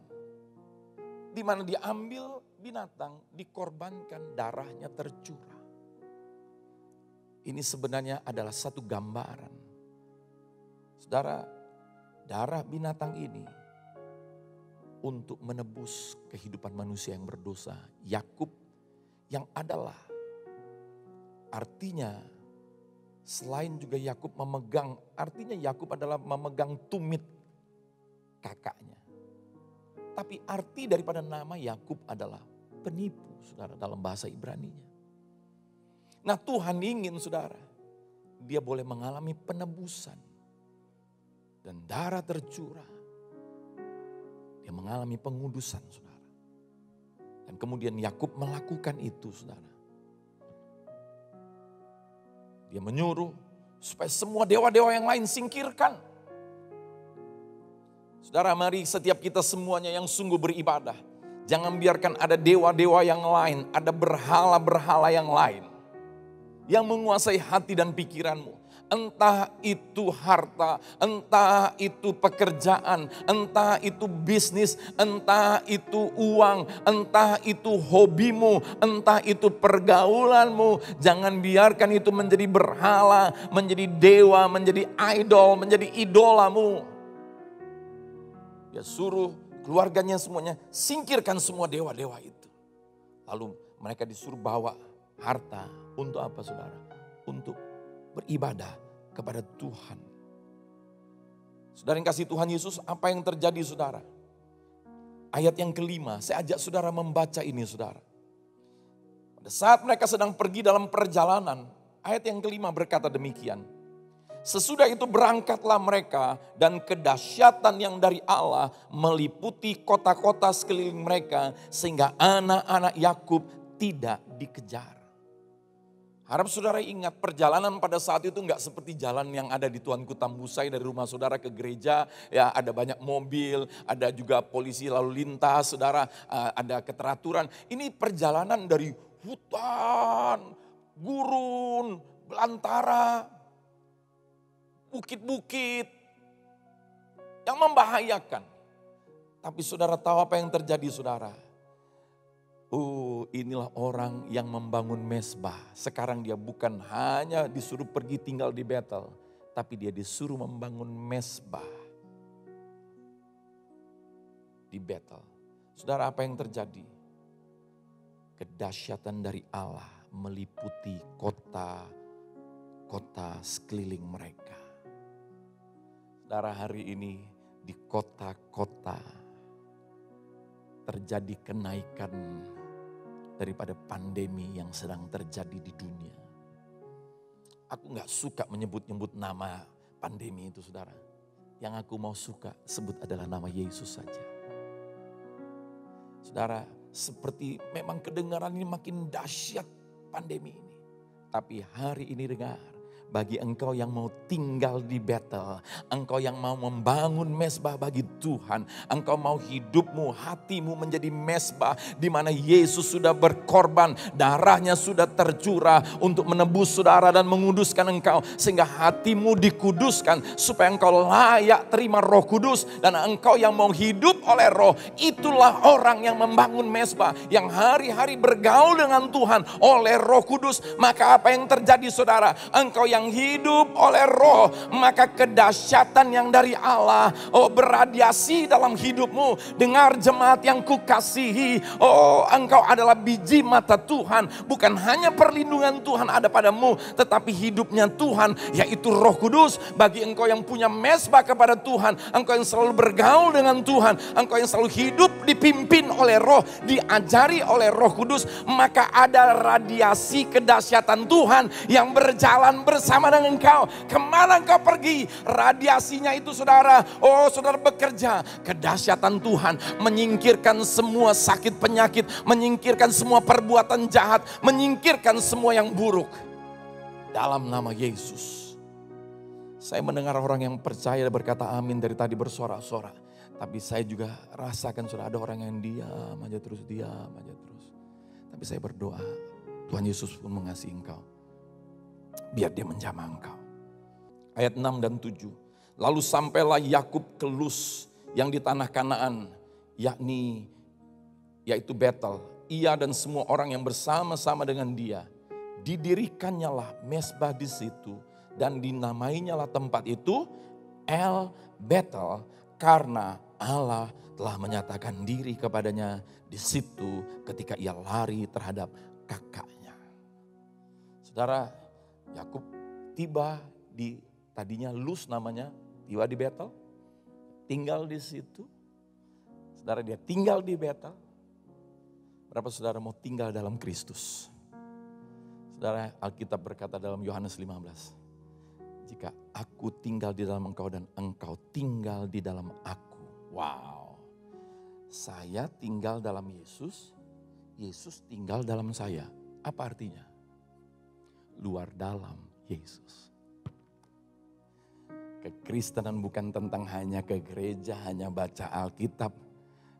Di mana diambil binatang, dikorbankan, darahnya tercurah. Ini sebenarnya adalah satu gambaran. Saudara, darah binatang ini untuk menebus kehidupan manusia yang berdosa. Yakub yang adalah artinya selain juga Yakub memegang, artinya Yakub adalah memegang tumit kakaknya. Tapi arti daripada nama Yakub adalah penipu, saudara, dalam bahasa Ibraninya. Nah Tuhan ingin saudara, dia boleh mengalami penebusan. Dan darah tercurah. Dia mengalami pengudusan saudara. Dan kemudian Yakub melakukan itu saudara. Dia menyuruh supaya semua dewa-dewa yang lain singkirkan. Saudara, mari setiap kita semuanya yang sungguh beribadah. Jangan biarkan ada dewa-dewa yang lain, ada berhala-berhala yang lain. Yang menguasai hati dan pikiranmu. Entah itu harta, entah itu pekerjaan, entah itu bisnis, entah itu uang, entah itu hobimu, entah itu pergaulanmu. Jangan biarkan itu menjadi berhala, menjadi dewa, menjadi idol, menjadi idolamu. Ya suruh keluarganya semuanya singkirkan semua dewa-dewa itu. Lalu mereka disuruh bawa harta untuk apa saudara? Untuk beribadah kepada Tuhan. Saudara yang kasih Tuhan Yesus, apa yang terjadi saudara? Ayat yang kelima, saya ajak saudara membaca ini saudara. Pada saat mereka sedang pergi dalam perjalanan, ayat yang kelima berkata demikian. Sesudah itu berangkatlah mereka dan kedahsyatan yang dari Allah meliputi kota-kota sekeliling mereka sehingga anak-anak Yakub tidak dikejar. Harap saudara ingat perjalanan pada saat itu enggak seperti jalan yang ada di Tuanku Tambusai dari rumah saudara ke gereja. Ya ada banyak mobil, ada juga polisi lalu lintas, saudara ada keteraturan. Ini perjalanan dari hutan, gurun, belantara, bukit-bukit yang membahayakan. Tapi saudara tahu apa yang terjadi saudara? Inilah orang yang membangun mezbah. Sekarang dia bukan hanya disuruh pergi tinggal di Betel, tapi dia disuruh membangun mezbah di Betel. Saudara, apa yang terjadi? Kedahsyatan dari Allah meliputi kota-kota sekeliling mereka. Saudara, hari ini di kota-kota terjadi kenaikan daripada pandemi yang sedang terjadi di dunia. Aku gak suka menyebut-nyebut nama pandemi itu saudara. Yang aku mau suka sebut adalah nama Yesus saja. Saudara, seperti memang kedengaran ini makin dahsyat pandemi ini. Tapi hari ini dengar bagi engkau yang mau tinggal di Betel, engkau yang mau membangun mezbah bagi Tuhan, engkau mau hidupmu, hatimu menjadi mezbah di mana Yesus sudah berkorban, darahnya sudah tercurah untuk menebus saudara dan menguduskan engkau, sehingga hatimu dikuduskan supaya engkau layak terima Roh Kudus, dan engkau yang mau hidup oleh Roh, itulah orang yang membangun mezbah, yang hari-hari bergaul dengan Tuhan oleh Roh Kudus. Maka apa yang terjadi saudara? Engkau yang hidup oleh Roh, maka kedahsyatan yang dari Allah beradiasi dalam hidupmu. Dengar jemaat yang kukasihi, engkau adalah biji mata Tuhan. Bukan hanya perlindungan Tuhan ada padamu, tetapi hidupnya Tuhan, yaitu Roh Kudus. Bagi engkau yang punya mezbah kepada Tuhan, engkau yang selalu bergaul dengan Tuhan, engkau yang selalu hidup dipimpin oleh Roh, diajari oleh Roh Kudus, maka ada radiasi kedahsyatan Tuhan yang berjalan bersama dengan engkau. Kemana engkau pergi, radiasinya itu saudara, saudara bekerja. Kedahsyatan Tuhan menyingkirkan semua sakit penyakit, menyingkirkan semua perbuatan jahat, menyingkirkan semua yang buruk. Dalam nama Yesus. Saya mendengar orang yang percaya berkata amin dari tadi bersorak-sorak. Tapi saya juga rasakan sudah ada orang yang diam aja terus. Tapi saya berdoa, Tuhan Yesus pun mengasihi engkau. Biar dia menjamah engkau. Ayat 6 dan 7. Lalu sampailah Yakub ke Luz yang di tanah Kanaan, yaitu Betel. Ia dan semua orang yang bersama-sama dengan dia. Didirikannya lah mezbah di situ, dan dinamainyalah tempat itu El Betel, karena Allah telah menyatakan diri kepadanya di situ ketika ia lari terhadap kakaknya. Saudara, Yakub tiba di tadinya Luz namanya, tiba di Betel, tinggal di situ. Saudara, dia tinggal di Betel. Berapa saudara mau tinggal dalam Kristus? Saudara, Alkitab berkata dalam Yohanes 15, jika aku tinggal di dalam engkau dan engkau tinggal di dalam aku. Wow, saya tinggal dalam Yesus, Yesus tinggal dalam saya. Apa artinya? Luar dalam Yesus. Kekristenan bukan tentang hanya ke gereja, hanya baca Alkitab.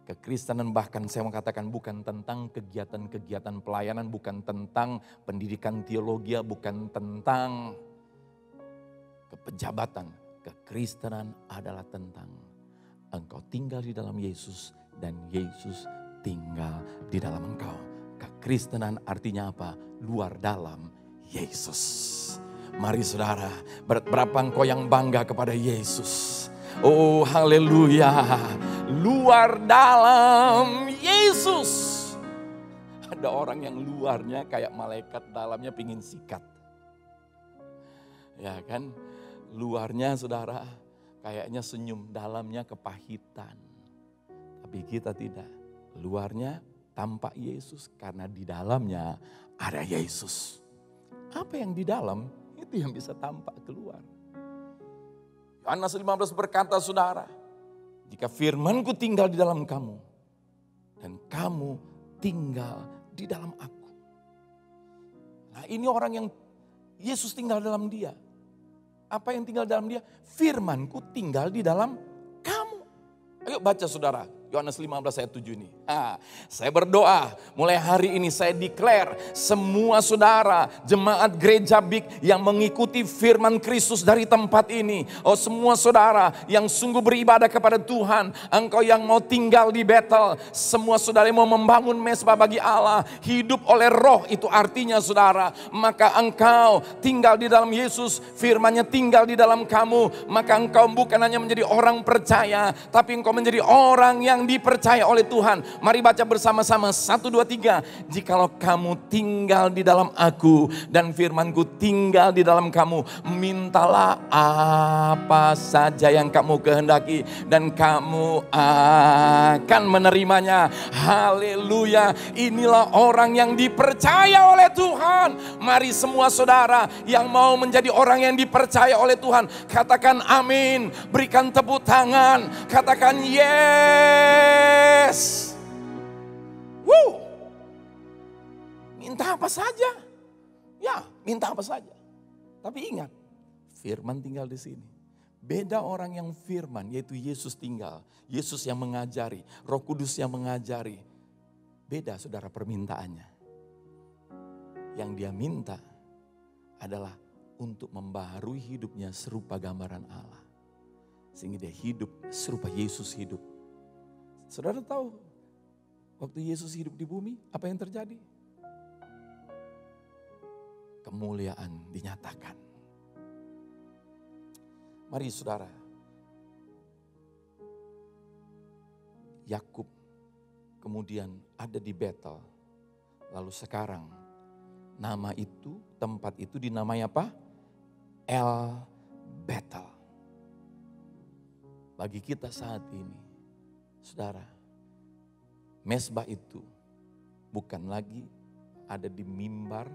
Kekristenan bahkan saya mau katakan bukan tentang kegiatan-kegiatan pelayanan, bukan tentang pendidikan teologi, bukan tentang kepejabatan. Kekristenan adalah tentang engkau tinggal di dalam Yesus dan Yesus tinggal di dalam engkau. Kekristenan artinya apa? Luar dalam Yesus. Mari saudara, berapa engkau yang bangga kepada Yesus. Oh haleluya, luar dalam Yesus. Ada orang yang luarnya kayak malaikat, dalamnya pingin sikat. Ya kan, luarnya saudara kayaknya senyum, dalamnya kepahitan. Tapi kita tidak, luarnya tampak Yesus karena di dalamnya ada Yesus. Apa yang di dalam itu yang bisa tampak keluar. Yohanes 15 berkata saudara, jika firmanku tinggal di dalam kamu dan kamu tinggal di dalam aku. Nah ini orang yang Yesus tinggal dalam dia. Apa yang tinggal dalam dia? Firmanku tinggal di dalam kamu. Ayo baca saudara, Yohanes 15 ayat 7 ini. Saya berdoa mulai hari ini saya declare semua saudara jemaat gereja BIK yang mengikuti firman Kristus dari tempat ini. Oh semua saudara yang sungguh beribadah kepada Tuhan. Engkau yang mau tinggal di Betel. Semua saudara yang mau membangun mezbah bagi Allah. Hidup oleh Roh itu artinya saudara. Maka engkau tinggal di dalam Yesus. Firman-Nya tinggal di dalam kamu. Maka engkau bukan hanya menjadi orang percaya. Tapi engkau menjadi orang yang dipercaya oleh Tuhan. Mari baca bersama-sama 1, 2, 3. Jikalau kamu tinggal di dalam aku dan firmanku tinggal di dalam kamu, mintalah apa saja yang kamu kehendaki dan kamu akan menerimanya. Haleluya. Inilah orang yang dipercaya oleh Tuhan. Mari semua saudara yang mau menjadi orang yang dipercaya oleh Tuhan, katakan amin. Berikan tepuk tangan. Katakan yes. Woo. Minta apa saja. Ya, minta apa saja. Tapi ingat, Firman tinggal di sini. Beda orang yang firman, yaitu Yesus tinggal. Yesus yang mengajari, Roh Kudus yang mengajari. Beda saudara permintaannya. Yang dia minta adalah untuk membaharui hidupnya serupa gambaran Allah. Sehingga dia hidup serupa Yesus hidup. Saudara tahu, waktu Yesus hidup di bumi, apa yang terjadi? Kemuliaan dinyatakan. Mari saudara, Yakub kemudian ada di Betel. Lalu sekarang nama itu, tempat itu dinamai apa? El Betel. Bagi kita saat ini, saudara, mezbah itu bukan lagi ada di mimbar,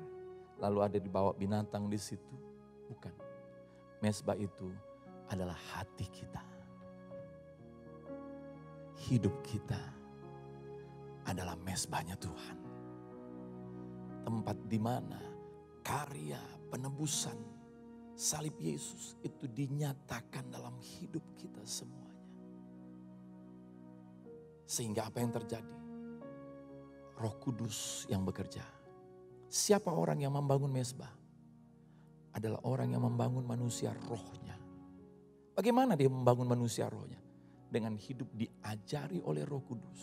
lalu ada di bawah binatang di situ. Bukan. Mezbah itu adalah hati kita. Hidup kita adalah mezbahnya Tuhan. Tempat di mana karya penebusan salib Yesus itu dinyatakan dalam hidup kita semuanya. Sehingga apa yang terjadi? Roh Kudus yang bekerja. Siapa orang yang membangun mezbah? Adalah orang yang membangun manusia rohnya. Bagaimana dia membangun manusia rohnya? Dengan hidup diajari oleh Roh Kudus.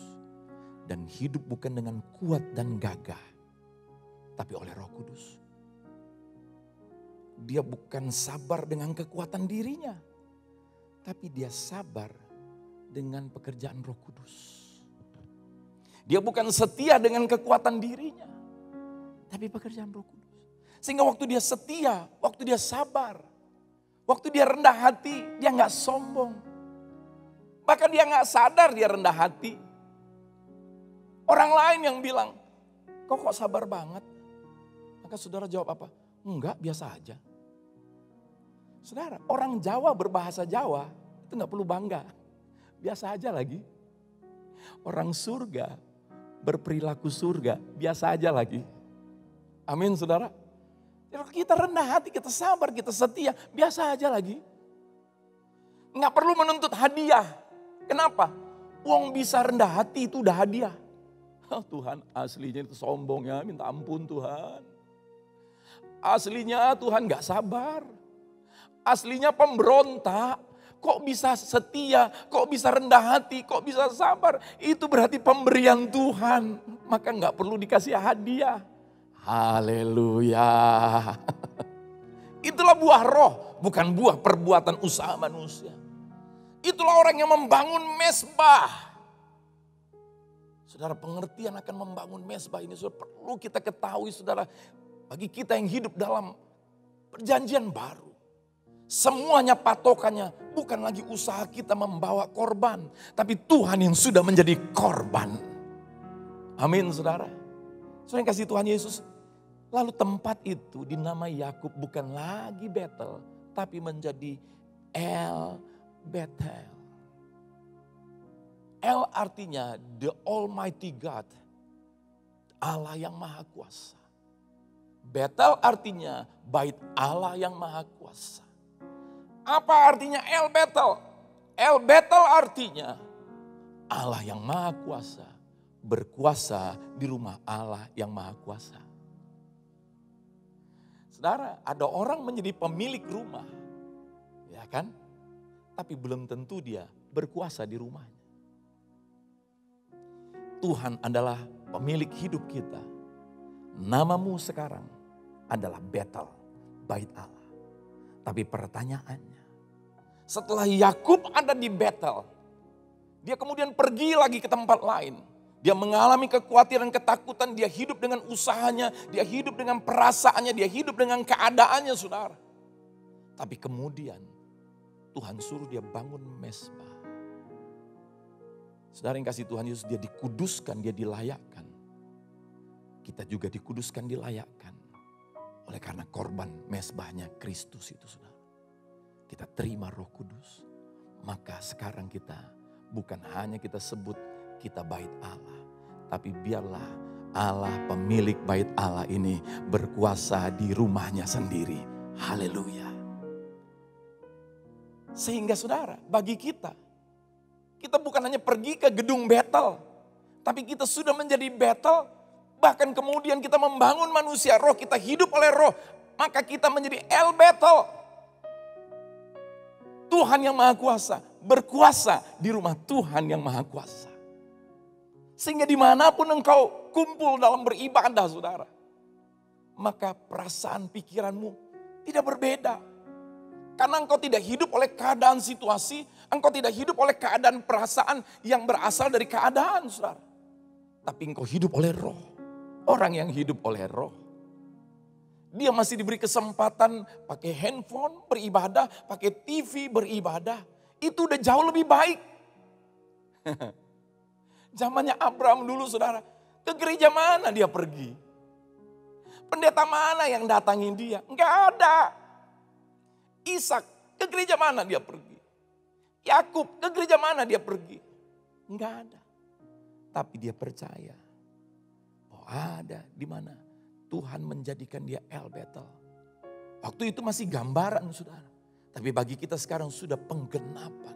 Dan hidup bukan dengan kuat dan gagah, tapi oleh Roh Kudus. Dia bukan sabar dengan kekuatan dirinya, tapi dia sabar dengan pekerjaan Roh Kudus. Dia bukan setia dengan kekuatan dirinya, tapi pekerjaan Roh Kudus. Sehingga waktu dia setia, waktu dia sabar, waktu dia rendah hati, dia gak sombong. Bahkan dia gak sadar dia rendah hati. Orang lain yang bilang, kok sabar banget? Maka saudara jawab apa? Enggak, biasa aja. Saudara, orang Jawa berbahasa Jawa itu gak perlu bangga. Biasa aja lagi. Orang surga berperilaku surga, biasa aja lagi. Amin saudara. Kita rendah hati, kita sabar, kita setia, biasa aja lagi. Gak perlu menuntut hadiah. Kenapa? Uang bisa rendah hati itu udah hadiah. Oh, Tuhan aslinya itu sombong ya, minta ampun Tuhan. Aslinya Tuhan gak sabar. Aslinya pemberontak. Kok bisa setia, kok bisa rendah hati, kok bisa sabar. Itu berarti pemberian Tuhan. Maka gak perlu dikasih hadiah. Haleluya. Itulah buah roh, bukan buah perbuatan usaha manusia. Itulah orang yang membangun mezbah. Saudara, pengertian akan membangun mezbah ini saudara, perlu kita ketahui saudara. Bagi kita yang hidup dalam perjanjian baru. Semuanya patokannya bukan lagi usaha kita membawa korban. Tapi Tuhan yang sudah menjadi korban. Amin saudara. Saudara yang kasih Tuhan Yesus. Lalu tempat itu dinamai Yakub bukan lagi Betel. Tapi menjadi El Betel. El artinya the Almighty God. Allah yang maha kuasa. Betel artinya bait Allah yang maha kuasa. Apa artinya El Betel? El Betel artinya Allah yang maha kuasa. Berkuasa di rumah Allah yang maha kuasa. Saudara, ada orang menjadi pemilik rumah. Ya kan? Tapi belum tentu dia berkuasa di rumahnya. Tuhan adalah pemilik hidup kita. Namamu sekarang adalah Betel, bait Allah. Tapi pertanyaannya, setelah Yakub ada di Betel, dia kemudian pergi lagi ke tempat lain. Dia mengalami kekhawatiran, ketakutan, dia hidup dengan usahanya, dia hidup dengan perasaannya, dia hidup dengan keadaannya saudara. Tapi kemudian Tuhan suruh dia bangun mezbah. Saudara yang kasih Tuhan Yesus, dia dikuduskan, dia dilayakkan. Kita juga dikuduskan, dilayakkan. Oleh karena korban mezbahnya Kristus itu saudara. Kita terima Roh Kudus. Maka sekarang kita bukan hanya kita sebut kita bait Allah. Tapi biarlah Allah pemilik bait Allah ini berkuasa di rumahnya sendiri. Haleluya. Sehingga saudara, bagi kita bukan hanya pergi ke gedung battle, tapi kita sudah menjadi battle, bahkan kemudian kita membangun manusia roh, kita hidup oleh roh, maka kita menjadi El battle. Tuhan yang Maha Kuasa, berkuasa di rumah Tuhan yang Maha Kuasa. Sehingga dimanapun engkau kumpul dalam beribadah saudara, maka perasaan pikiranmu tidak berbeda. Karena engkau tidak hidup oleh keadaan situasi, engkau tidak hidup oleh keadaan perasaan yang berasal dari keadaan saudara. Tapi engkau hidup oleh roh. Orang yang hidup oleh roh, dia masih diberi kesempatan pakai handphone beribadah, pakai TV beribadah. Itu udah jauh lebih baik. Zamannya Abraham dulu saudara, ke gereja mana dia pergi? Pendeta mana yang datangin dia? Enggak ada. Ishak, ke gereja mana dia pergi? Yakub, ke gereja mana dia pergi? Enggak ada. Tapi dia percaya bahwa ada di mana Tuhan menjadikan dia El Bethel. Waktu itu masih gambaran saudara. Tapi bagi kita sekarang sudah penggenapan.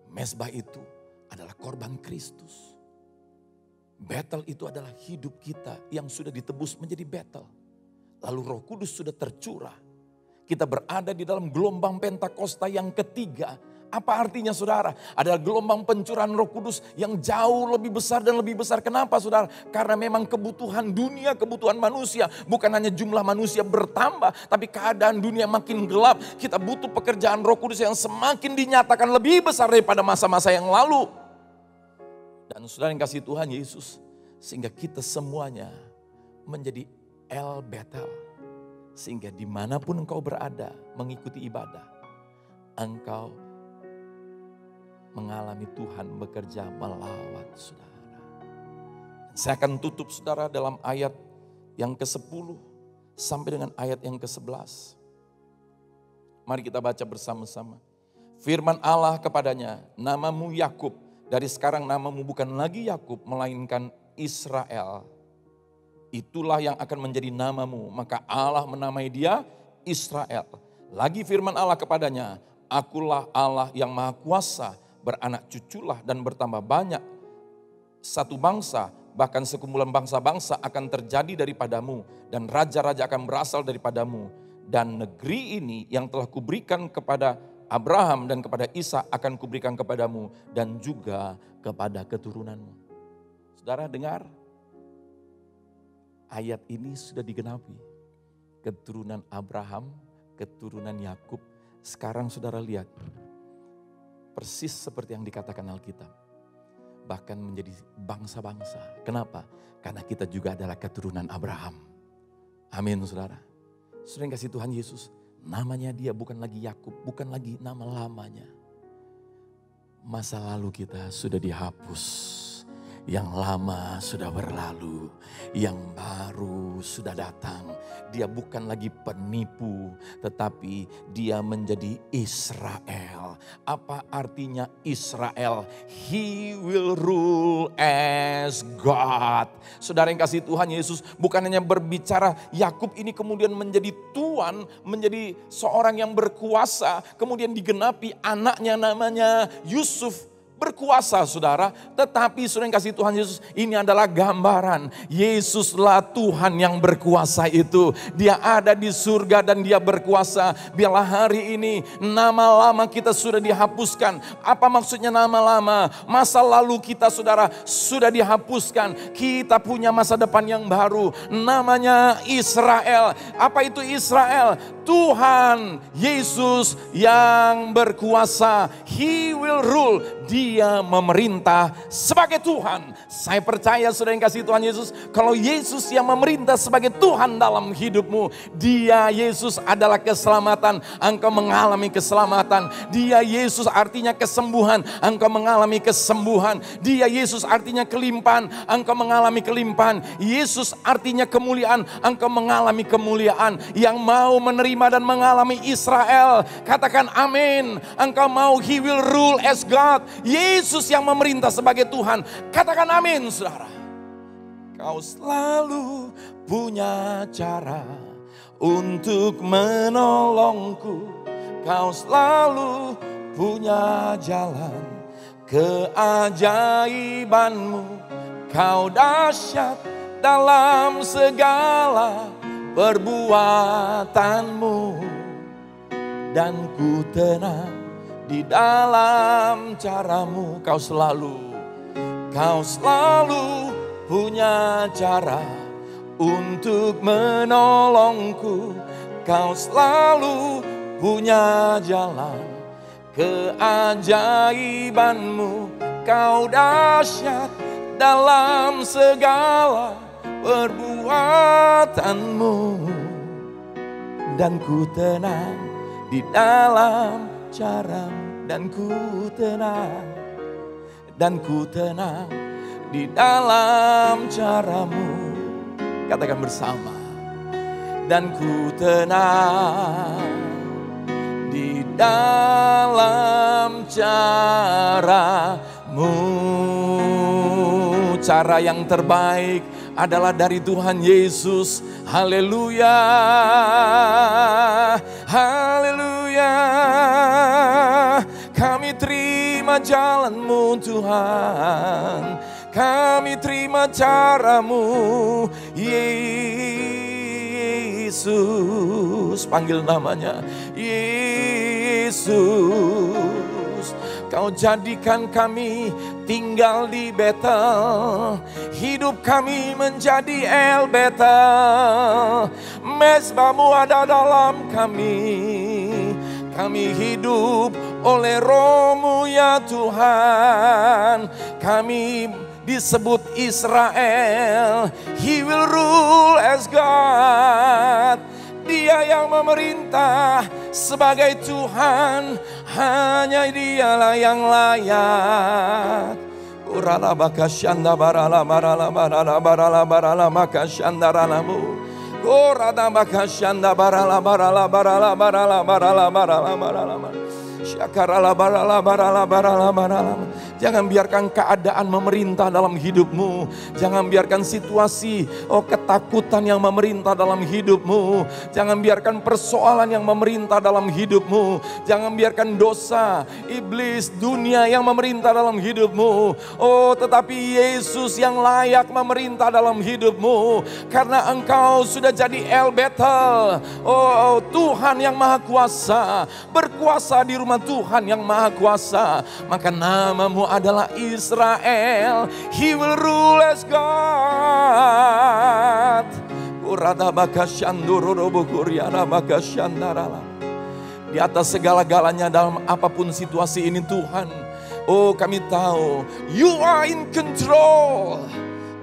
Mezbah itu adalah korban Kristus. Bethel itu adalah hidup kita yang sudah ditebus menjadi Bethel. Lalu Roh Kudus sudah tercurah. Kita berada di dalam gelombang Pentakosta yang ketiga. Apa artinya saudara? Adalah gelombang pencurahan Roh Kudus yang jauh lebih besar dan lebih besar. Kenapa saudara? Karena memang kebutuhan dunia, kebutuhan manusia. Bukan hanya jumlah manusia bertambah, tapi keadaan dunia makin gelap. Kita butuh pekerjaan Roh Kudus yang semakin dinyatakan lebih besar daripada masa-masa yang lalu. Dan saudara yang kasih Tuhan Yesus, sehingga kita semuanya menjadi El Bethel. Sehingga dimanapun engkau berada mengikuti ibadah, engkau mengalami Tuhan bekerja melawan saudara. Saya akan tutup saudara dalam ayat yang ke-10 sampai dengan ayat yang ke-11. Mari kita baca bersama-sama. Firman Allah kepadanya, namamu Yakub, dari sekarang namamu bukan lagi Yakub melainkan Israel. Itulah yang akan menjadi namamu. Maka Allah menamai dia Israel. Lagi firman Allah kepadanya, akulah Allah yang Maha Kuasa, beranak cuculah dan bertambah banyak. Satu bangsa, bahkan sekumpulan bangsa-bangsa akan terjadi daripadamu. Dan raja-raja akan berasal daripadamu. Dan negeri ini yang telah kuberikan kepada Abraham dan kepada Ishak akan kuberikan kepadamu. Dan juga kepada keturunanmu. Saudara dengar? Ayat ini sudah digenapi. Keturunan Abraham, keturunan Yakub. Sekarang saudara lihat. Persis seperti yang dikatakan Alkitab. Bahkan menjadi bangsa-bangsa. Kenapa? Karena kita juga adalah keturunan Abraham. Amin saudara. Saudara yang kasih Tuhan Yesus. Namanya dia bukan lagi Yakub, bukan lagi nama lamanya. Masa lalu kita sudah dihapus. Yang lama sudah berlalu, yang baru sudah datang. Dia bukan lagi penipu, tetapi dia menjadi Israel. Apa artinya Israel? He will rule as God. Saudara yang kasih Tuhan Yesus, bukan hanya berbicara Yakub ini kemudian menjadi tuan, menjadi seorang yang berkuasa, kemudian digenapi anaknya namanya Yusuf. Berkuasa saudara, tetapi saudara yang kasih Tuhan Yesus, ini adalah gambaran. Yesuslah Tuhan yang berkuasa itu. Dia ada di surga dan dia berkuasa. Biarlah hari ini nama lama kita sudah dihapuskan. Apa maksudnya nama lama? Masa lalu kita saudara sudah dihapuskan. Kita punya masa depan yang baru. Namanya Israel. Apa itu Israel? Tuhan Yesus yang berkuasa. He will rule. Dia memerintah sebagai Tuhan. Saya percaya saudara yang kasih Tuhan Yesus, kalau Yesus yang memerintah sebagai Tuhan dalam hidupmu, dia Yesus adalah keselamatan, engkau mengalami keselamatan. Dia Yesus artinya kesembuhan, engkau mengalami kesembuhan. Dia Yesus artinya kelimpahan, engkau mengalami kelimpahan. Yesus artinya kemuliaan, engkau mengalami kemuliaan. Yang mau menerima dan mengalami Israel, katakan amin. Engkau mau He will rule as God. Yesus yang memerintah sebagai Tuhan. Katakan amin saudara. Kau selalu punya cara untuk menolongku. Kau selalu punya jalan. Keajaibanmu, kau dahsyat dalam segala perbuatanmu. Dan ku tenang di dalam caramu. Kau selalu punya cara untuk menolongku. Kau selalu punya jalan. Keajaibanmu, kau dahsyat dalam segala perbuatanmu. Dan ku tenang di dalam caramu. Dan ku tenang di dalam caramu. Katakan bersama. Dan ku tenang di dalam caramu. Cara yang terbaik adalah dari Tuhan Yesus. Haleluya, haleluya. Kami terima jalan-Mu Tuhan. Kami terima caramu, Yesus. Panggil namanya Yesus. Kau jadikan kami tinggal di Betel. Hidup kami menjadi El Betel. Mezbah-Mu ada dalam kami. Kami hidup oleh Roh-Mu ya Tuhan. Kami disebut Israel. He will rule as God. Dia yang memerintah sebagai Tuhan. Hanya Dialah yang layak. Urala bakasyanda barala barala barala barala barala bakasyanda ralamu. Urala bakasyanda barala barala barala barala barala barala barala. Syakarala barala barala barala barala. Jangan biarkan keadaan memerintah dalam hidupmu. Jangan biarkan situasi, ketakutan yang memerintah dalam hidupmu. Jangan biarkan persoalan yang memerintah dalam hidupmu. Jangan biarkan dosa, iblis, dunia yang memerintah dalam hidupmu. Tetapi Yesus yang layak memerintah dalam hidupmu. Karena engkau sudah jadi El Betel. Tuhan yang Maha Kuasa, berkuasa di rumah Tuhan yang Maha Kuasa. Maka namamu adalah Israel. He will rule as God. Di atas segala-galanya dalam apapun situasi ini Tuhan. Kami tahu You are in control.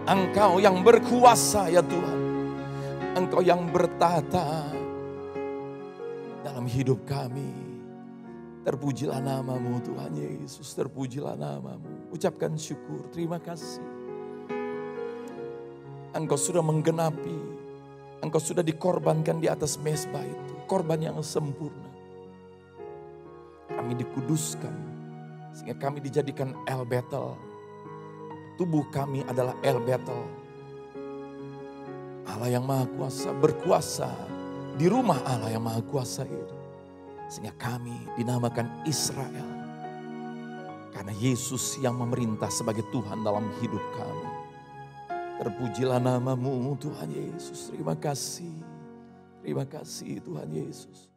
Engkau yang berkuasa ya Tuhan. Engkau yang bertata dalam hidup kami. Terpujilah namamu Tuhan Yesus, terpujilah namamu. Ucapkan syukur, terima kasih. Engkau sudah menggenapi, engkau sudah dikorbankan di atas mezbah itu. Korban yang sempurna. Kami dikuduskan, sehingga kami dijadikan El Betel. Tubuh kami adalah El Betel. Allah yang Maha Kuasa, berkuasa di rumah Allah yang Maha Kuasa itu. Sehingga kami dinamakan Israel. Karena Yesus yang memerintah sebagai Tuhan dalam hidup kami. Terpujilah namamu Tuhan Yesus. Terima kasih. Terima kasih Tuhan Yesus.